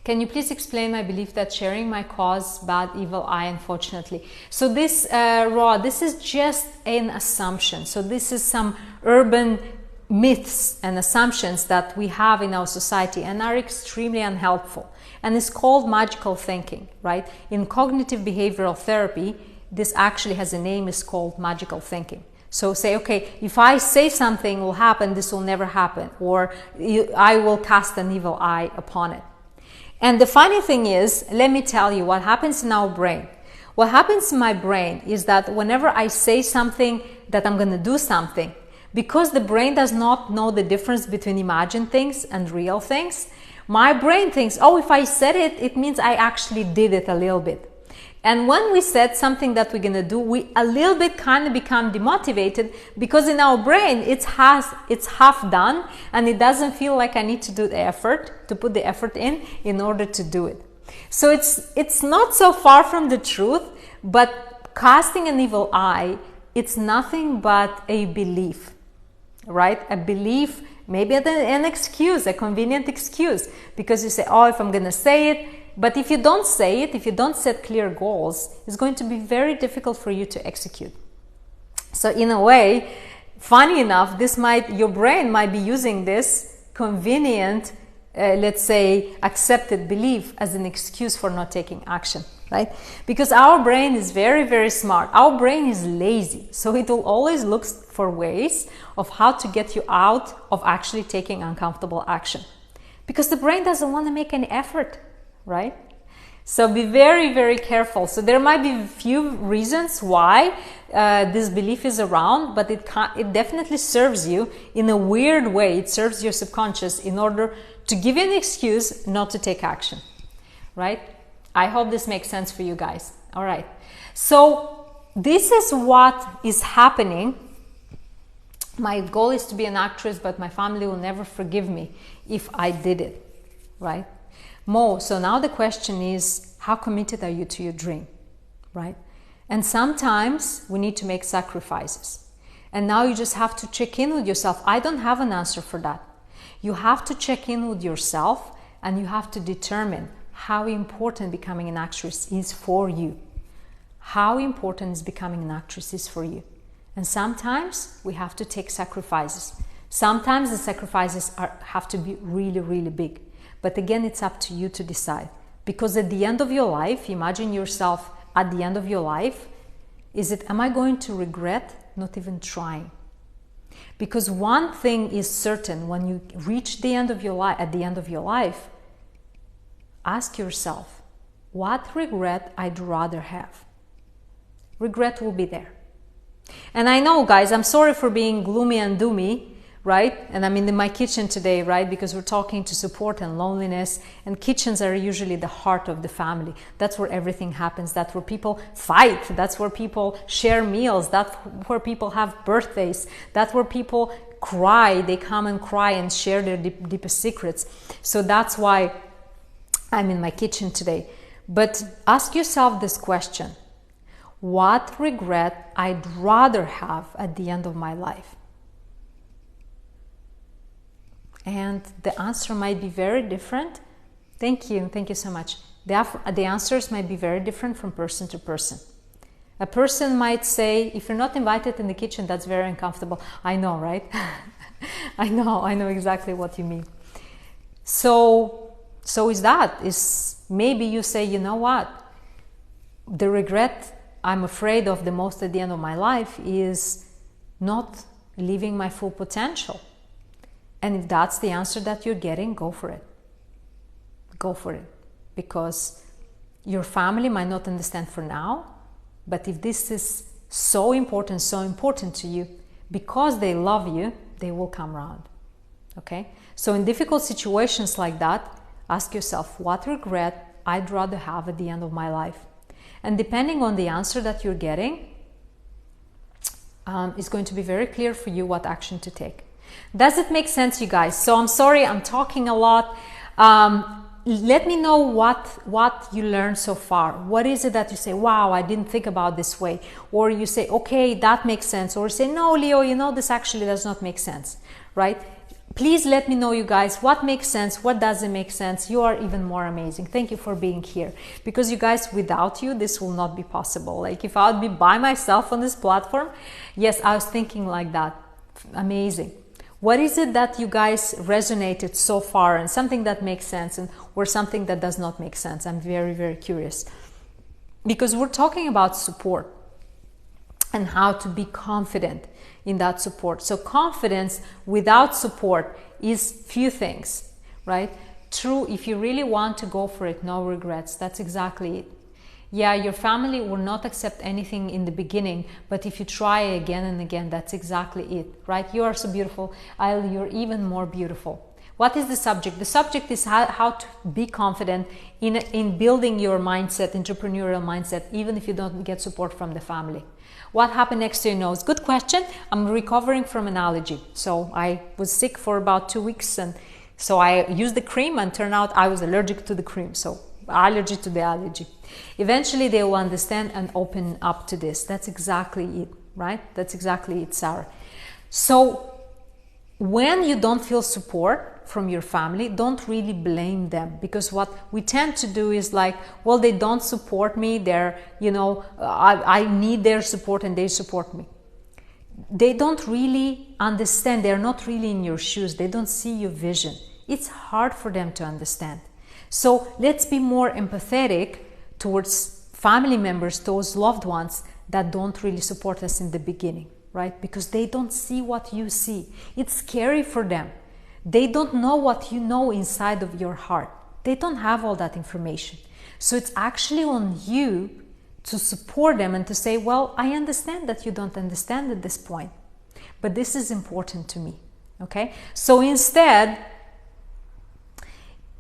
can you please explain my belief that sharing might cause bad, evil eye, unfortunately? So this, this is just an assumption. So this is some urban myths and assumptions that we have in our society and are extremely unhelpful. And it's called magical thinking, right? In cognitive behavioral therapy, this actually has a name, it's called magical thinking. So say, okay, if I say something will happen, this will never happen, or I will cast an evil eye upon it. And the funny thing is, let me tell you what happens in our brain. What happens in my brain is that whenever I say something that I'm going to do something. Because the brain does not know the difference between imagined things and real things, my brain thinks, oh, if I said it, it means I actually did it a little bit. And when we said something that we're going to do, we a little bit kind of become demotivated, because in our brain it's half done, and it doesn't feel like I need to do the effort, to put the effort in order to do it. So it's not so far from the truth, but casting an evil eye, it's nothing but a belief, right? A belief, maybe an excuse, a convenient excuse, because you say, oh, if I'm going to say it. But if you don't say it, if you don't set clear goals, it's going to be very difficult for you to execute. So in a way, funny enough, your brain might be using this convenient, let's say, accepted belief as an excuse for not taking action, right? Because our brain is very, very smart. Our brain is lazy. So it will always look for ways of how to get you out of actually taking uncomfortable action. Because the brain doesn't want to make any effort, right? So be very, very careful. So there might be a few reasons why this belief is around, but it definitely serves you in a weird way. It serves your subconscious in order to give you an excuse not to take action, right? I hope this makes sense for you guys. All right. So this is what is happening. My goal is to be an actress, but my family will never forgive me if I did it, right? So now the question is, how committed are you to your dream, right? And sometimes we need to make sacrifices. And now you just have to check in with yourself. I don't have an answer for that. You have to check in with yourself, and you have to determine how important becoming an actress is for you. How important is becoming an actress is for you. And sometimes we have to take sacrifices. Sometimes the sacrifices have to be really, really big. But again, it's up to you to decide. Because at the end of your life, imagine yourself at the end of your life, am I going to regret not even trying? Because one thing is certain, when you reach the end of your life, at the end of your life, ask yourself, what regret I'd rather have? Regret will be there. And I know, guys, I'm sorry for being gloomy and doomy, right? And I'm in my kitchen today, right? Because we're talking to support and loneliness, and kitchens are usually the heart of the family. That's where everything happens. That's where people fight. That's where people share meals. That's where people have birthdays. That's where people cry. They come and cry and share their deepest secrets. So that's why I'm in my kitchen today. But ask yourself this question: what regret I'd rather have at the end of my life? And the answer might be very different. Thank you so much. The answers might be very different from person to person. A person might say, if you're not invited in the kitchen, that's very uncomfortable. I know, right? I know exactly what you mean. So is maybe you say, you know what? The regret I'm afraid of the most at the end of my life is not living my full potential. And if that's the answer that you're getting, go for it. Go for it. Because your family might not understand for now, but if this is so important to you, because they love you, they will come around. Okay? So in difficult situations like that, ask yourself, what regret I'd rather have at the end of my life? And depending on the answer that you're getting, it's going to be very clear for you what action to take. Does it make sense, you guys? So I'm sorry, I'm talking a lot. Let me know what you learned so far. What is it that you say, wow, I didn't think about this way? Or you say, okay, that makes sense. Or say, no, Lio, this actually does not make sense, right? Please let me know, you guys, what makes sense, what doesn't make sense. You are even more amazing. Thank you for being here. Because you guys, without you, this will not be possible. Like if I would be by myself on this platform, yes, I was thinking like that. Amazing. What is it that you guys resonated so far, and something that makes sense, or something that does not make sense? I'm very, very curious. Because we're talking about support and how to be confident in that support. So confidence without support is few things, right? True, if you really want to go for it, no regrets. That's exactly it. Yeah, your family will not accept anything in the beginning, but if you try again and again, that's exactly it, right? You are so beautiful. You're even more beautiful. What is the subject? The subject is how to be confident in building your mindset, entrepreneurial mindset, even if you don't get support from the family. What happened next to your nose? Good question. I'm recovering from an allergy. So I was sick for about 2 weeks, and so I used the cream, and turned out I was allergic to the cream. So allergy to the allergy. Eventually they will understand and open up to this. That's exactly it, right? That's exactly it, Sarah. So when you don't feel support from your family, don't really blame them, because what we tend to do is like, well, they don't support me, they're, I need their support and they support me. They don't really understand, they're not really in your shoes, they don't see your vision. It's hard for them to understand. So let's be more empathetic towards family members, those loved ones that don't really support us in the beginning, right? Because they don't see what you see. It's scary for them. They don't know what you know inside of your heart. They don't have all that information. So it's actually on you to support them and to say, well, I understand that you don't understand at this point, but this is important to me, okay? So instead,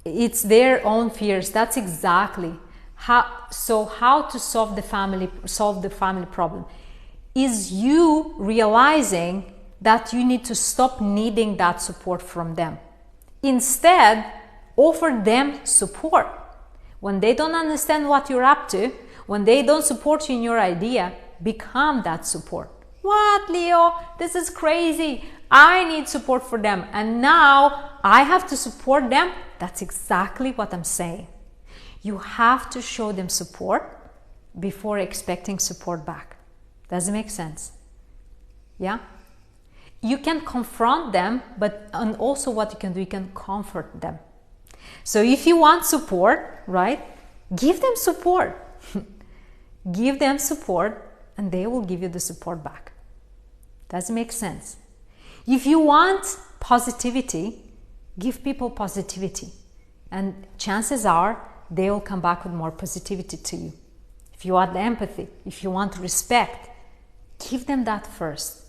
it's their own fears. That's exactly how to solve the family problem is you realizing that you need to stop needing that support from them. Instead, offer them support. When they don't understand what you're up to, when they don't support you in your idea, become that support. What, Lio? This is crazy. I need support for them, and now I have to support them. That's exactly what I'm saying. You have to show them support before expecting support back. Does it make sense? Yeah? You can confront them, and also what you can do, you can comfort them. So if you want support, right, give them support. Give them support, and they will give you the support back. Does it make sense? If you want positivity, give people positivity, and chances are they will come back with more positivity to you. If you want empathy, if you want respect, give them that first,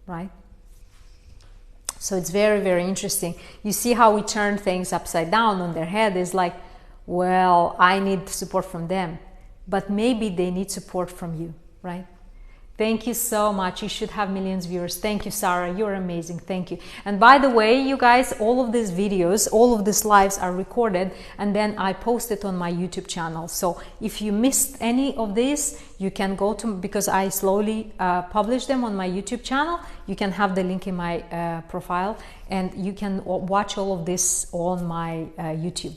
right? So it's very, very interesting. You see how we turn things upside down on their head. Is like, well, I need support from them, but maybe they need support from you, right? Thank you so much. You should have millions of viewers. Thank you, Sarah. You're amazing. Thank you. And by the way, you guys, all of these videos, all of these lives are recorded, and then I post it on my YouTube channel. So if you missed any of this, you can go to, because I slowly publish them on my YouTube channel. You can have the link in my profile, and you can watch all of this on my YouTube.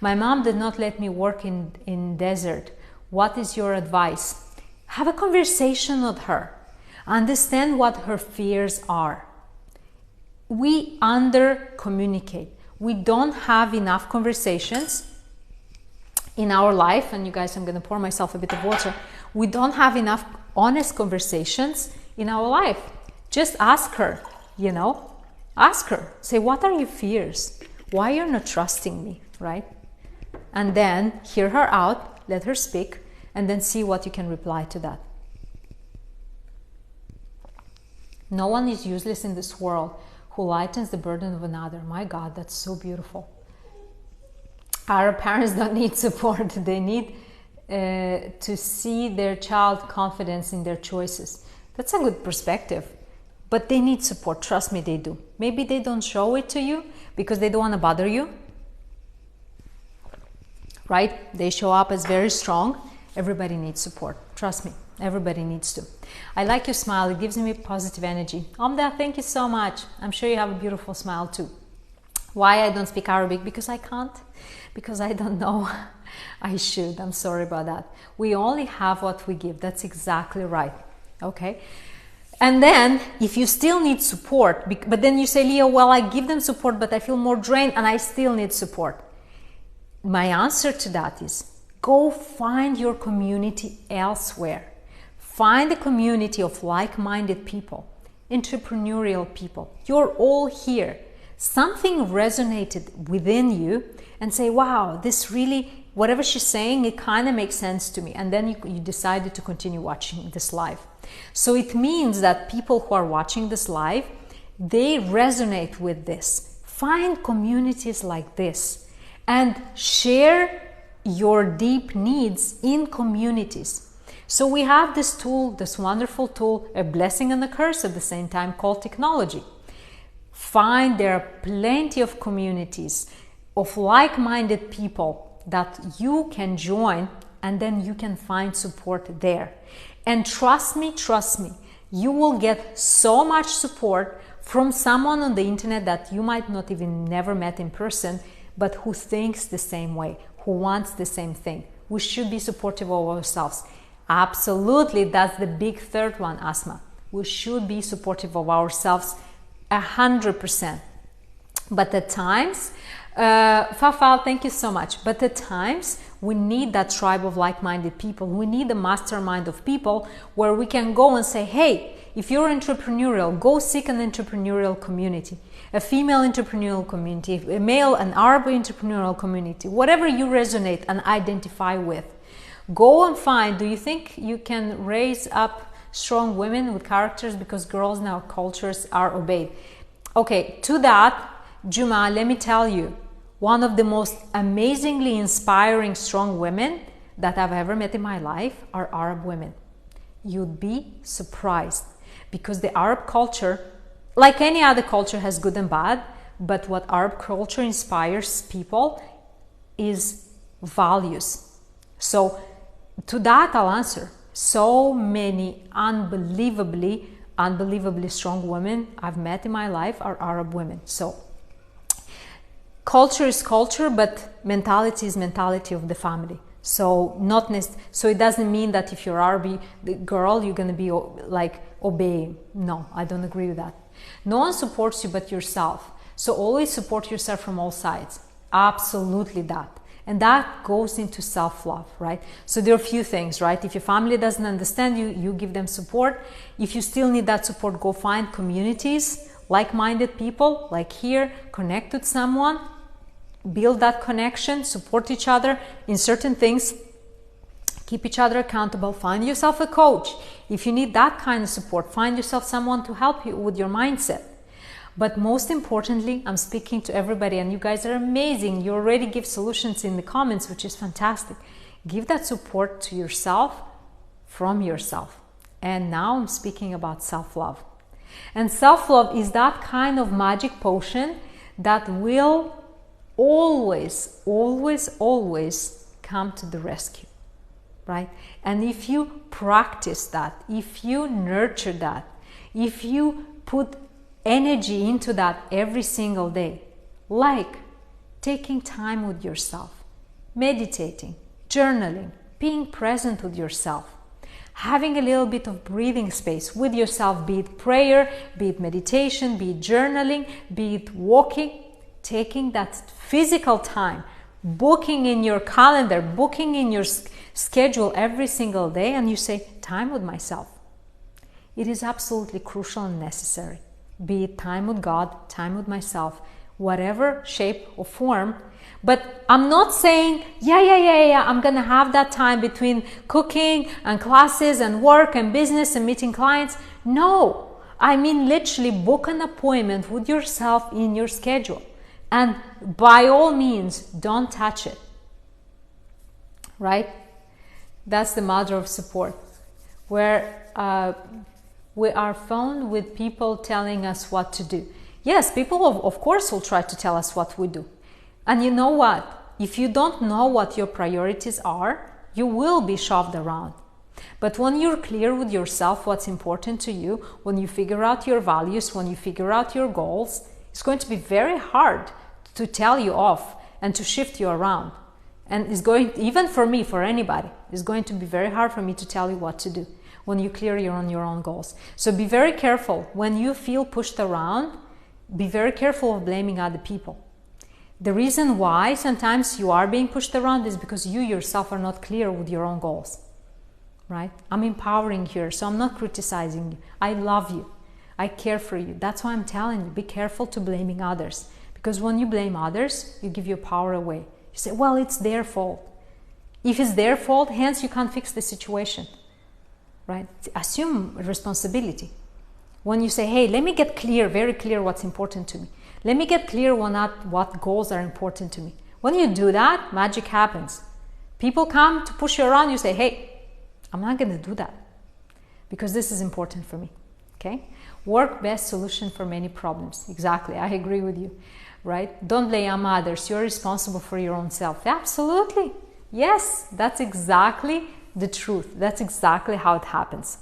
My mom did not let me work in desert. What is your advice? Have a conversation with her. Understand what her fears are. We under-communicate. We don't have enough conversations in our life. And you guys, I'm going to pour myself a bit of water. We don't have enough honest conversations in our life. Just ask her, Ask her. Say, what are your fears? Why you're not trusting me, right? And then hear her out, let her speak, and then see what you can reply to that. No one is useless in this world who lightens the burden of another. My God, that's so beautiful. Our parents don't need support. They need to see their child confidence in their choices. That's a good perspective. But they need support. Trust me, they do. Maybe they don't show it to you because they don't want to bother you. Right? They show up as very strong. Everybody needs support. Trust me, everybody needs to. I like your smile. It gives me positive energy. Omda, thank you so much. I'm sure you have a beautiful smile too. Why I don't speak Arabic? Because I can't. Because I don't know. I should. I'm sorry about that. We only have what we give. That's exactly right. Okay? And then, if you still need support, but then you say, Lio, well, I give them support, but I feel more drained and I still need support. My answer to that is, go find your community elsewhere. Find a community of like-minded people, entrepreneurial people. You're all here. Something resonated within you and say, wow, this really whatever she's saying, it kind of makes sense to me. And then you decided to continue watching this live. So it means that people who are watching this live, they resonate with this. Find communities like this and share your deep needs in communities. So we have this tool, this wonderful tool, a blessing and a curse at the same time, called technology. There are plenty of communities of like-minded people that you can join, and then you can find support there. And trust me, you will get so much support from someone on the internet that you might not even never met in person, but who thinks the same way, who wants the same thing. We should be supportive of ourselves. Absolutely, that's the big third one, Asma. We should be supportive of ourselves 100%. But at times, Fafal, thank you so much. But at times, we need that tribe of like-minded people. We need a mastermind of people where we can go and say, hey, if you're entrepreneurial, go seek an entrepreneurial community, a female entrepreneurial community, a male, an Arab entrepreneurial community, whatever you resonate and identify with. Go and find, do you think you can raise up strong women with characters because girls in our cultures are obeyed? Okay, to that, Juma, let me tell you, one of the most amazingly inspiring strong women that I've ever met in my life are Arab women. You'd be surprised, because the Arab culture, like any other culture, has good and bad, but what Arab culture inspires people is values. So to that I'll answer. So many unbelievably strong women I've met in my life are Arab women. So culture is culture, but mentality is mentality of the family. So so it doesn't mean that if you're Arabi girl, you're going to be like obeying. No, I don't agree with that. No one supports you but yourself. So always support yourself from all sides. Absolutely that. And that goes into self-love, right? So there are a few things, right? If your family doesn't understand you, you give them support. If you still need that support, go find communities, like-minded people, like here, connect with someone, build that connection, support each other in certain things, keep each other accountable, find yourself a coach. If you need that kind of support, find yourself someone to help you with your mindset. But most importantly, I'm speaking to everybody, and you guys are amazing. You already give solutions in the comments, which is fantastic. Give that support to yourself from yourself. And now I'm speaking about self-love. And self-love is that kind of magic potion that will always come to the rescue, right? And if you practice that, if you nurture that, if you put energy into that every single day, like taking time with yourself, meditating, journaling, being present with yourself, having a little bit of breathing space with yourself, be it prayer, be it meditation, be it journaling, be it walking, taking that physical time, booking in your calendar, booking in your schedule every single day, and you say, time with myself. It is absolutely crucial and necessary. Be it time with God, time with myself, whatever shape or form. But I'm not saying, I'm gonna have that time between cooking and classes and work and business and meeting clients. No, I mean literally book an appointment with yourself in your schedule. And by all means, don't touch it, right? That's the mother of support, where we are found with people telling us what to do. Yes, people of course will try to tell us what we do. And you know what? If you don't know what your priorities are, you will be shoved around. But when you're clear with yourself what's important to you, when you figure out your values, when you figure out your goals, it's going to be very hard to tell you off and to shift you around. And it's going, even for me, for anybody, it's going to be very hard for me to tell you what to do when you clear your own goals. So be very careful. When you feel pushed around, be very careful of blaming other people. The reason why sometimes you are being pushed around is because you yourself are not clear with your own goals, right? I'm empowering here, so I'm not criticizing you. I love you. I care for you. That's why I'm telling you, be careful to blaming others. Because when you blame others, you give your power away. You say, well, it's their fault. If it's their fault, hence you can't fix the situation, right? Assume responsibility. When you say, hey, let me get clear, very clear what's important to me. Let me get clear on what goals are important to me. When you do that, magic happens. People come to push you around, you say, hey, I'm not going to do that because this is important for me, okay? Work best solution for many problems. Exactly, I agree with you, right? Don't blame others. You're responsible for your own self. Absolutely. Yes, that's exactly the truth. That's exactly how it happens.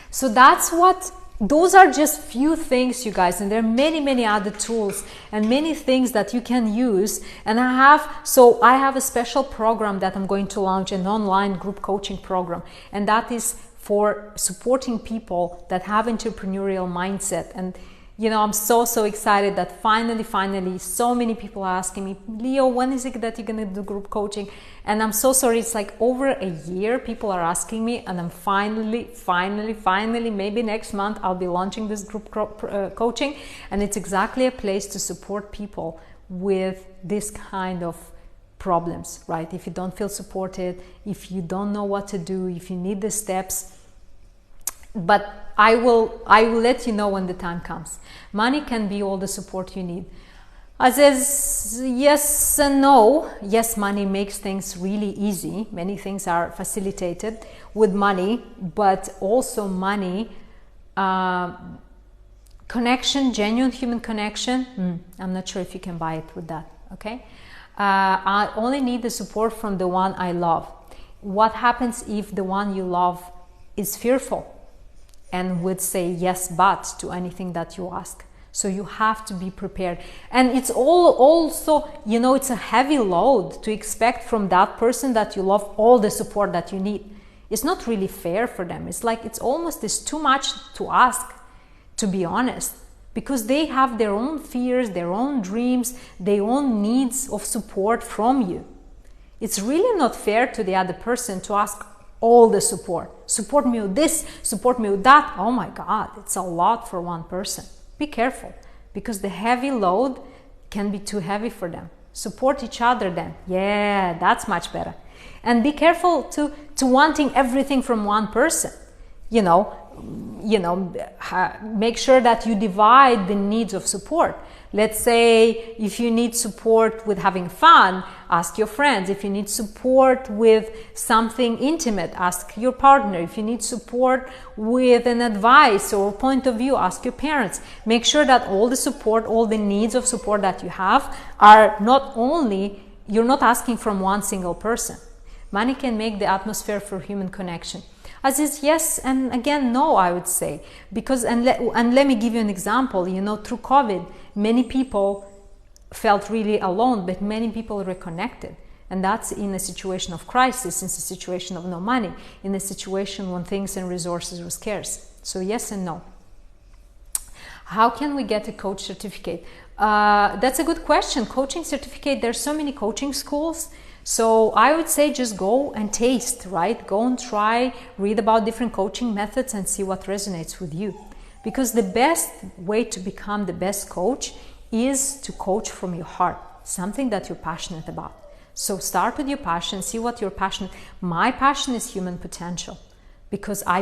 So those are just few things, you guys, and there are many other tools and many things that you can use. And I have a special program that I'm going to launch, an online group coaching program, and that is for supporting people that have entrepreneurial mindset. And I'm so excited that finally so many people are asking me, Lio, when is it that you're going to do group coaching? And I'm so sorry, it's like over a year people are asking me, and I'm finally, maybe next month I'll be launching this group coaching. And it's exactly a place to support people with this kind of problems, right? If you don't feel supported, if you don't know what to do, if you need the steps. But I will let you know when the time comes. Money can be all the support you need. As is yes and no. Yes, money makes things really easy. Many things are facilitated with money, but also money, connection, genuine human connection. I'm not sure if you can buy it with that, okay? I only need the support from the one I love. What happens if the one you love is fearful and would say yes but to anything that you ask? So you have to be prepared. And it's also, it's a heavy load to expect from that person that you love all the support that you need. It's not really fair for them. It's like it's too much to ask, to be honest, because they have their own fears, their own dreams, their own needs of support from you. It's really not fair to the other person to ask all the support. Support me with this, support me with that. Oh my God, it's a lot for one person. Be careful, because the heavy load can be too heavy for them. Support each other then. Yeah, that's much better. And be careful to wanting everything from one person. Make sure that you divide the needs of support. Let's say if you need support with having fun, ask your friends. If you need support with something intimate, ask your partner. If you need support with an advice or point of view, ask your parents. Make sure that all the support, all the needs of support that you have are you're not asking from one single person. Money can make the atmosphere for human connection. As is yes and again no, I would say, because and let me give you an example. Through COVID, many people felt really alone, but many people reconnected, and that's in a situation of crisis, in a situation of no money, in a situation when things and resources were scarce. So yes and no. How can we get a coach certificate? That's a good question. Coaching certificate. There's so many coaching schools. So I would say just go and taste, right? Go and try, read about different coaching methods and see what resonates with you. Because the best way to become the best coach is to coach from your heart, something that you're passionate about. So start with your passion, see what you're passionate. My passion is human potential, because I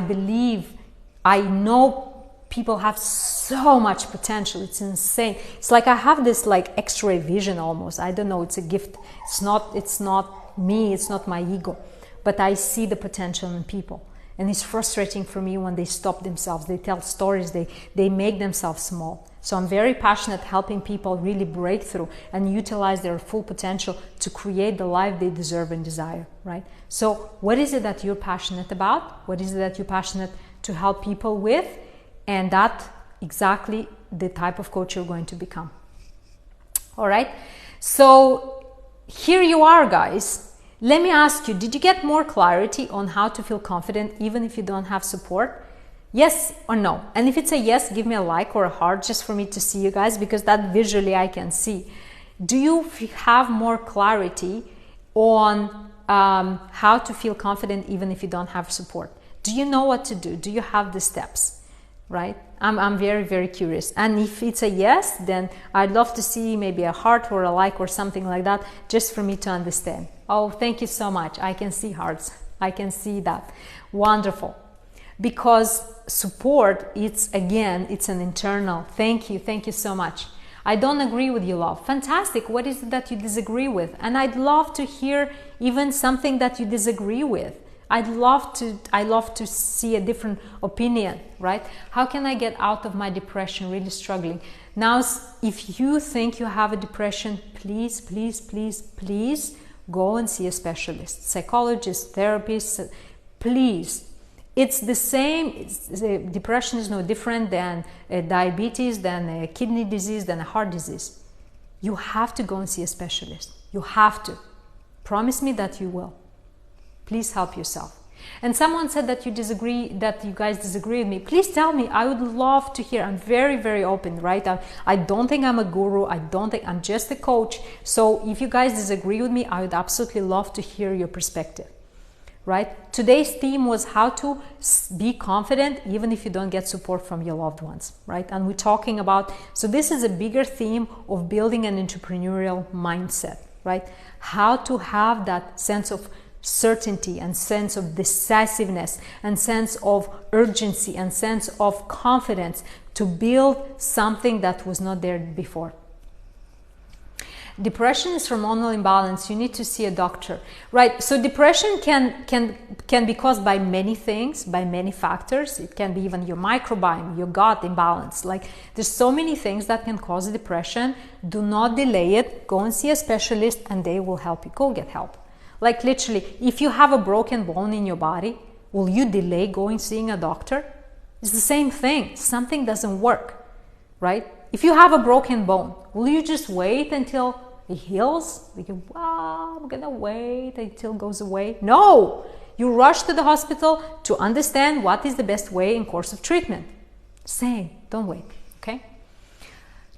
know people have so much potential. It's insane. It's like I have this X-ray vision almost. I don't know, it's a gift. It's not me, it's not my ego, but I see the potential in people. And it's frustrating for me when they stop themselves, they tell stories, they make themselves small. So I'm very passionate helping people really break through and utilize their full potential to create the life they deserve and desire, right? So what is it that you're passionate about? What is it that you're passionate to help people with? And that's exactly the type of coach you're going to become. All right. So here you are, guys. Let me ask you, did you get more clarity on how to feel confident even if you don't have support? Yes or no? And if it's a yes, give me a like or a heart just for me to see you guys, because that visually I can see. Do you have more clarity on how to feel confident even if you don't have support? Do you know what to do? Do you have the steps? Right? I'm very, very curious. And if it's a yes, then I'd love to see maybe a heart or a like or something like that, just for me to understand. Oh, thank you so much. I can see hearts. I can see that. Wonderful. Because support, it's an internal. Thank you so much. I don't agree with you, love. Fantastic. What is it that you disagree with? And I'd love to hear even something that you disagree with. I love to see a different opinion, right? How can I get out of my depression, really struggling? Now, if you think you have a depression, please go and see a specialist, psychologist, therapist, please. It's the same. Depression is no different than diabetes, than a kidney disease, than a heart disease. You have to go and see a specialist. You have to. Promise me that you will. Please help yourself. And someone said that you guys disagree with me. Please tell me. I would love to hear. I'm very, very open, right? I don't think I'm a guru. I don't think I'm just a coach. So if you guys disagree with me, I would absolutely love to hear your perspective, right? Today's theme was how to be confident even if you don't get support from your loved ones, right? And we're talking about, so this is a bigger theme of building an entrepreneurial mindset, right? How to have that sense of certainty and sense of decisiveness and sense of urgency and sense of confidence to build something that was not there before. Depression is hormonal imbalance. You need to see a doctor, right? So depression can be caused by many things, by many factors. It can be even your microbiome, your gut imbalance. Like there's so many things that can cause depression. Do not delay it. Go and see a specialist and they will help you. Go get help. Like literally, if you have a broken bone in your body, will you delay going seeing a doctor? It's the same thing. Something doesn't work, right? If you have a broken bone, will you just wait until it heals? Like, wow, I'm gonna wait until it goes away. No! You rush to the hospital to understand what is the best way and course of treatment. Same, don't wait, okay?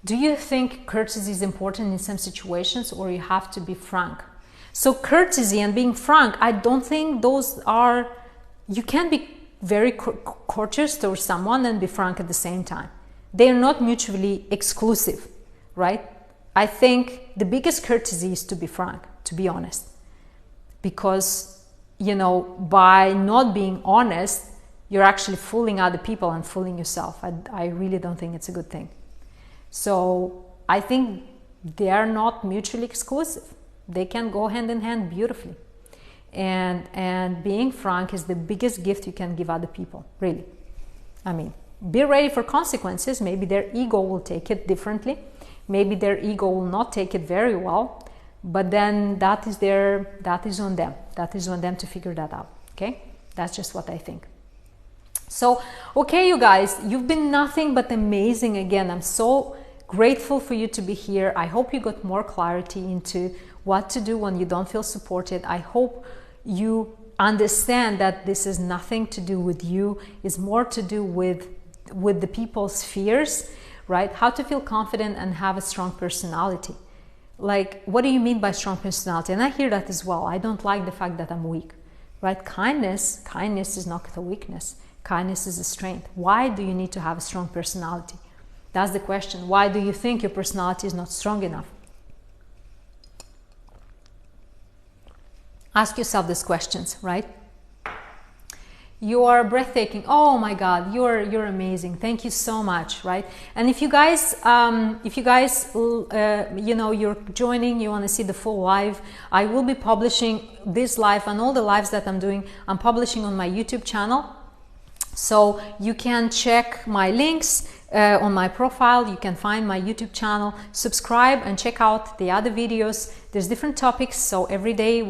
Do you think courtesy is important in some situations, or you have to be frank? So courtesy and being frank, I don't think those are, you can be very courteous towards someone and be frank at the same time. They are not mutually exclusive, right? I think the biggest courtesy is to be frank, to be honest. Because, you know, by not being honest, you're actually fooling other people and fooling yourself. I really don't think it's a good thing. So I think they are not mutually exclusive. They can go hand in hand beautifully. And being frank is the biggest gift you can give other people, really. I mean, be ready for consequences. Maybe their ego will take it differently. Maybe their ego will not take it very well, but then that is on them. That is on them to figure that out, okay? That's just what I think. So, okay, you guys, you've been nothing but amazing again. I'm so grateful for you to be here. I hope you got more clarity into what to do when you don't feel supported. I hope you understand that this is nothing to do with you. It's more to do with the people's fears, right? How to feel confident and have a strong personality. Like, what do you mean by strong personality? And I hear that as well. I don't like the fact that I'm weak, right? Kindness is not a weakness. Kindness is a strength. Why do you need to have a strong personality? That's the question. Why do you think your personality is not strong enough? Ask yourself these questions, right? You are breathtaking. Oh my God, you're amazing. Thank you so much, right? And if you guys, you know, you're joining, you want to see the full live, I will be publishing this live and all the lives that I'm doing. I'm publishing on my YouTube channel, so you can check my links on my profile. You can find my YouTube channel, subscribe and check out the other videos. There's different topics, so every day,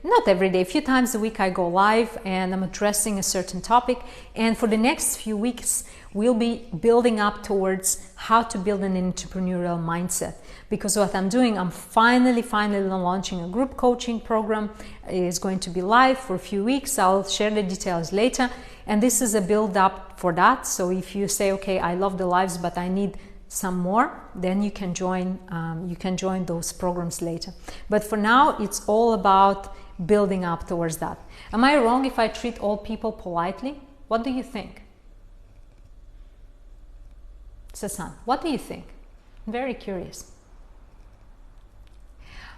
not every day, a few times a week I go live and I'm addressing a certain topic. And for the next few weeks, we'll be building up towards how to build an entrepreneurial mindset. Because what I'm doing, I'm finally launching a group coaching program. It's going to be live for a few weeks. I'll share the details later. And this is a build up for that. So if you say, okay, I love the lives, but I need some more, then you can join those programs later. But for now, it's all about building up towards that. Am I wrong if I treat all people politely? What do you think? Sasan, what do you think? I'm very curious.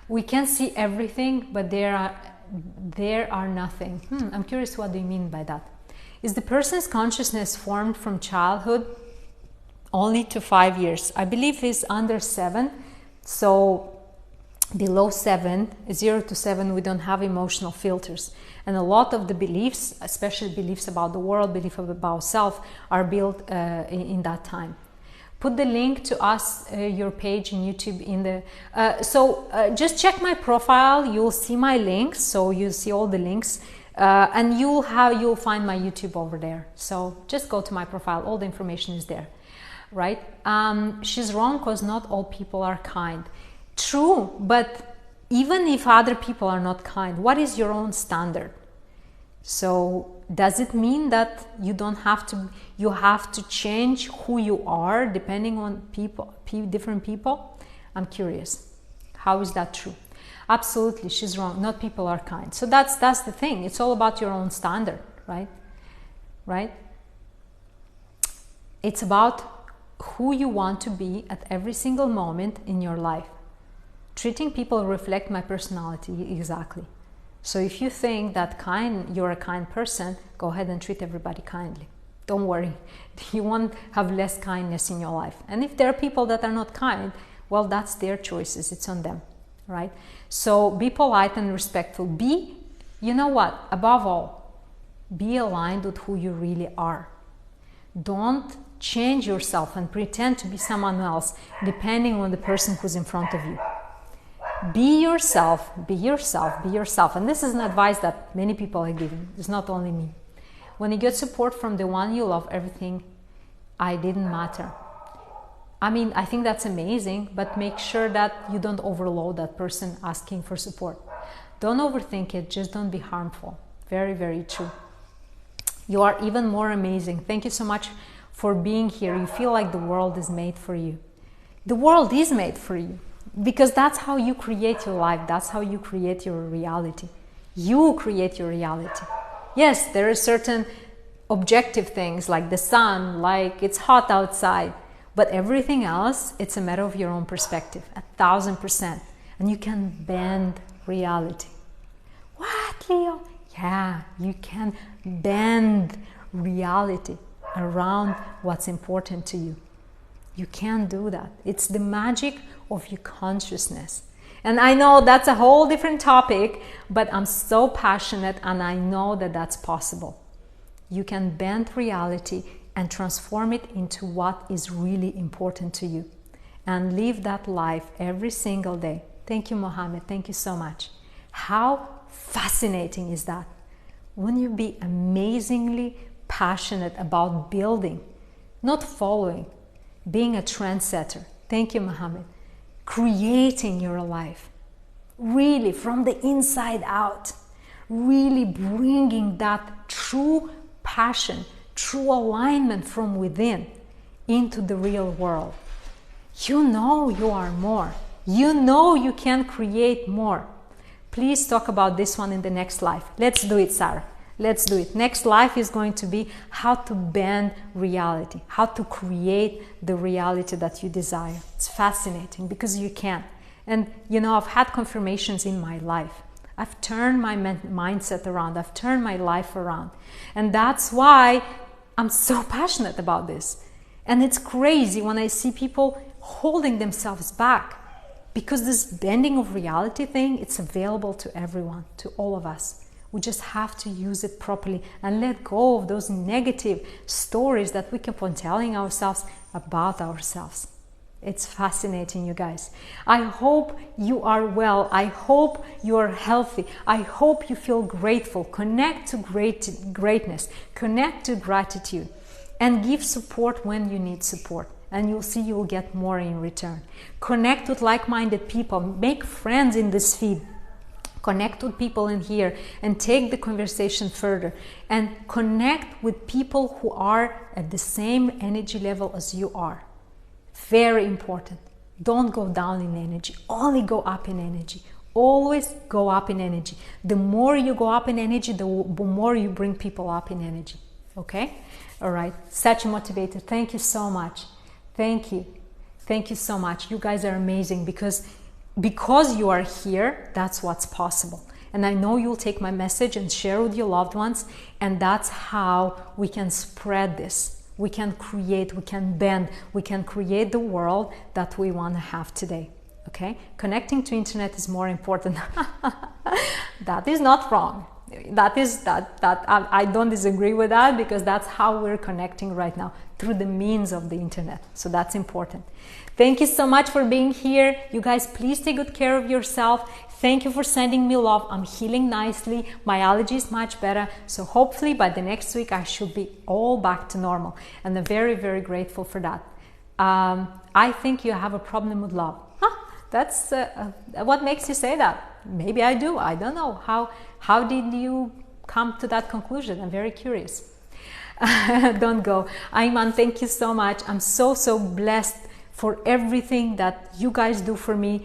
We can see everything, but there are nothing. I'm curious, what do you mean by that? Is the person's consciousness formed from childhood only to 5 years? I believe it's under 7. So below 7, 0 to 7, we don't have emotional filters. And a lot of the beliefs, especially beliefs about the world, belief about self, are built in that time. Put the link to us, your page in YouTube in the... just check my profile, you'll see my links, so you'll see all the links. And you'll find my YouTube over there. So just go to my profile, all the information is there, right? She's wrong because not all people are kind. True, but even if other people are not kind, what is your own standard? So does it mean that you have to change who you are depending on different people? I'm curious. How is that true? Absolutely, she's wrong. Not people are kind. So that's the thing. It's all about your own standard, right? Right? It's about who you want to be at every single moment in your life. Treating people reflect my personality, exactly. So if you think that you're a kind person, go ahead and treat everybody kindly. Don't worry. You won't have less kindness in your life. And if there are people that are not kind, well, that's their choices. It's on them, right? So be polite and respectful. You know what? Above all, be aligned with who you really are. Don't change yourself and pretend to be someone else depending on the person who's in front of you. Be yourself, be yourself, be yourself. And this is an advice that many people are giving. It's not only me. When you get support from the one you love, everything didn't matter. I mean, I think that's amazing, but make sure that you don't overload that person asking for support. Don't overthink it, just don't be harmful. Very, very true. You are even more amazing. Thank you so much for being here. You feel like the world is made for you. The world is made for you. Because that's how you create your life. That's how you create your reality. You create your reality. Yes, there are certain objective things like the sun, like it's hot outside. But everything else, it's a matter of your own perspective, 1,000%. And you can bend reality. What, Leo? Yeah, you can bend reality around what's important to you. You can do that. It's the magic of your consciousness. And I know that's a whole different topic, but I'm so passionate and I know that that's possible. You can bend reality and transform it into what is really important to you and live that life every single day. Thank you, Mohammed. Thank you so much. How fascinating is that? Wouldn't you be amazingly passionate about building, not following, being a trendsetter? Thank you, Mohammed. Creating your life, really from the inside out, really bringing that true passion, true alignment from within into the real world. You know you are more. You know you can create more. Please talk about this one in the next life. Let's do it, Sarah. Let's do it. Next life is going to be how to bend reality, how to create the reality that you desire. It's fascinating because you can. And you know, I've had confirmations in my life. I've turned my mindset around. I've turned my life around. And that's why I'm so passionate about this. And it's crazy when I see people holding themselves back, because this bending of reality thing, it's available to everyone, to all of us. We just have to use it properly and let go of those negative stories that we keep on telling ourselves about ourselves. It's fascinating, you guys. I hope you are well. I hope you are healthy. I hope you feel grateful. Connect to greatness. Connect to gratitude. And give support when you need support. And you'll see you'll get more in return. Connect with like-minded people. Make friends in this feed. Connect with people in here and take the conversation further. And connect with people who are at the same energy level as you are. Very important. Don't go down in energy. Only go up in energy. Always go up in energy. The more you go up in energy, the more you bring people up in energy. Okay? All right. Such a motivator. Thank you so much. Thank you. Thank you so much. You guys are amazing, because because you are here, that's what's possible. And I know you'll take my message and share with your loved ones, and that's how we can spread this. We can create, we can bend, we can create the world that we want to have today. Okay? Connecting to internet is more important. That is not wrong. I don't disagree with that, because that's how we're connecting right now, through the means of the internet. So that's important. Thank you so much for being here. You guys, please take good care of yourself. Thank you for sending me love. I'm healing nicely. My allergy is much better. So hopefully by the next week, I should be all back to normal. And I'm very, very grateful for that. I think you have a problem with love. That's what makes you say that? Maybe I do. I don't know. How did you come to that conclusion? I'm very curious. Don't go. Ayman, thank you so much. I'm so blessed for everything that you guys do for me.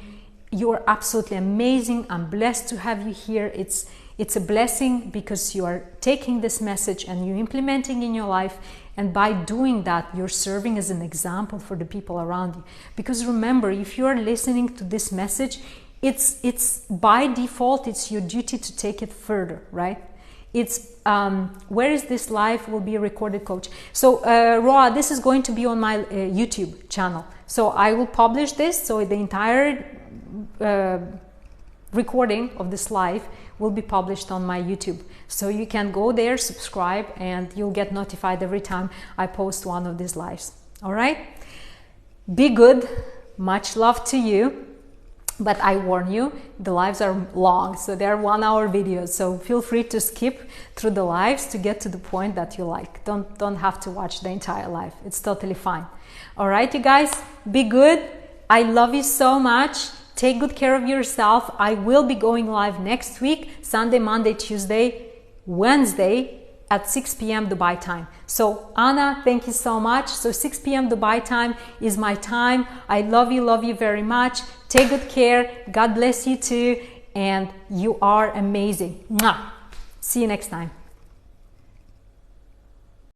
You are absolutely amazing. I'm blessed to have you here. It's a blessing, because you are taking this message and you're implementing in your life. And by doing that, you're serving as an example for the people around you. Because remember, if you are listening to this message, it's by default, it's your duty to take it further, right? It's where is this live will be recorded, Coach. So Roa, this is going to be on my YouTube channel. So I will publish this. So the entire recording of this live will be published on my YouTube. So you can go there, subscribe, and you'll get notified every time I post one of these lives. All right? Be good. Much love to you. But I warn you, the lives are long, so they're 1-hour videos. So feel free to skip through the lives to get to the point that you like. Don't have to watch the entire live. It's totally fine. All right, you guys, be good. I love you so much. Take good care of yourself. I will be going live next week, Sunday, Monday, Tuesday, Wednesday at 6 p.m. Dubai time. So Anna, thank you so much. So 6 p.m. Dubai time is my time. I love you very much. Take good care. God bless you too. And you are amazing. Mwah. See you next time.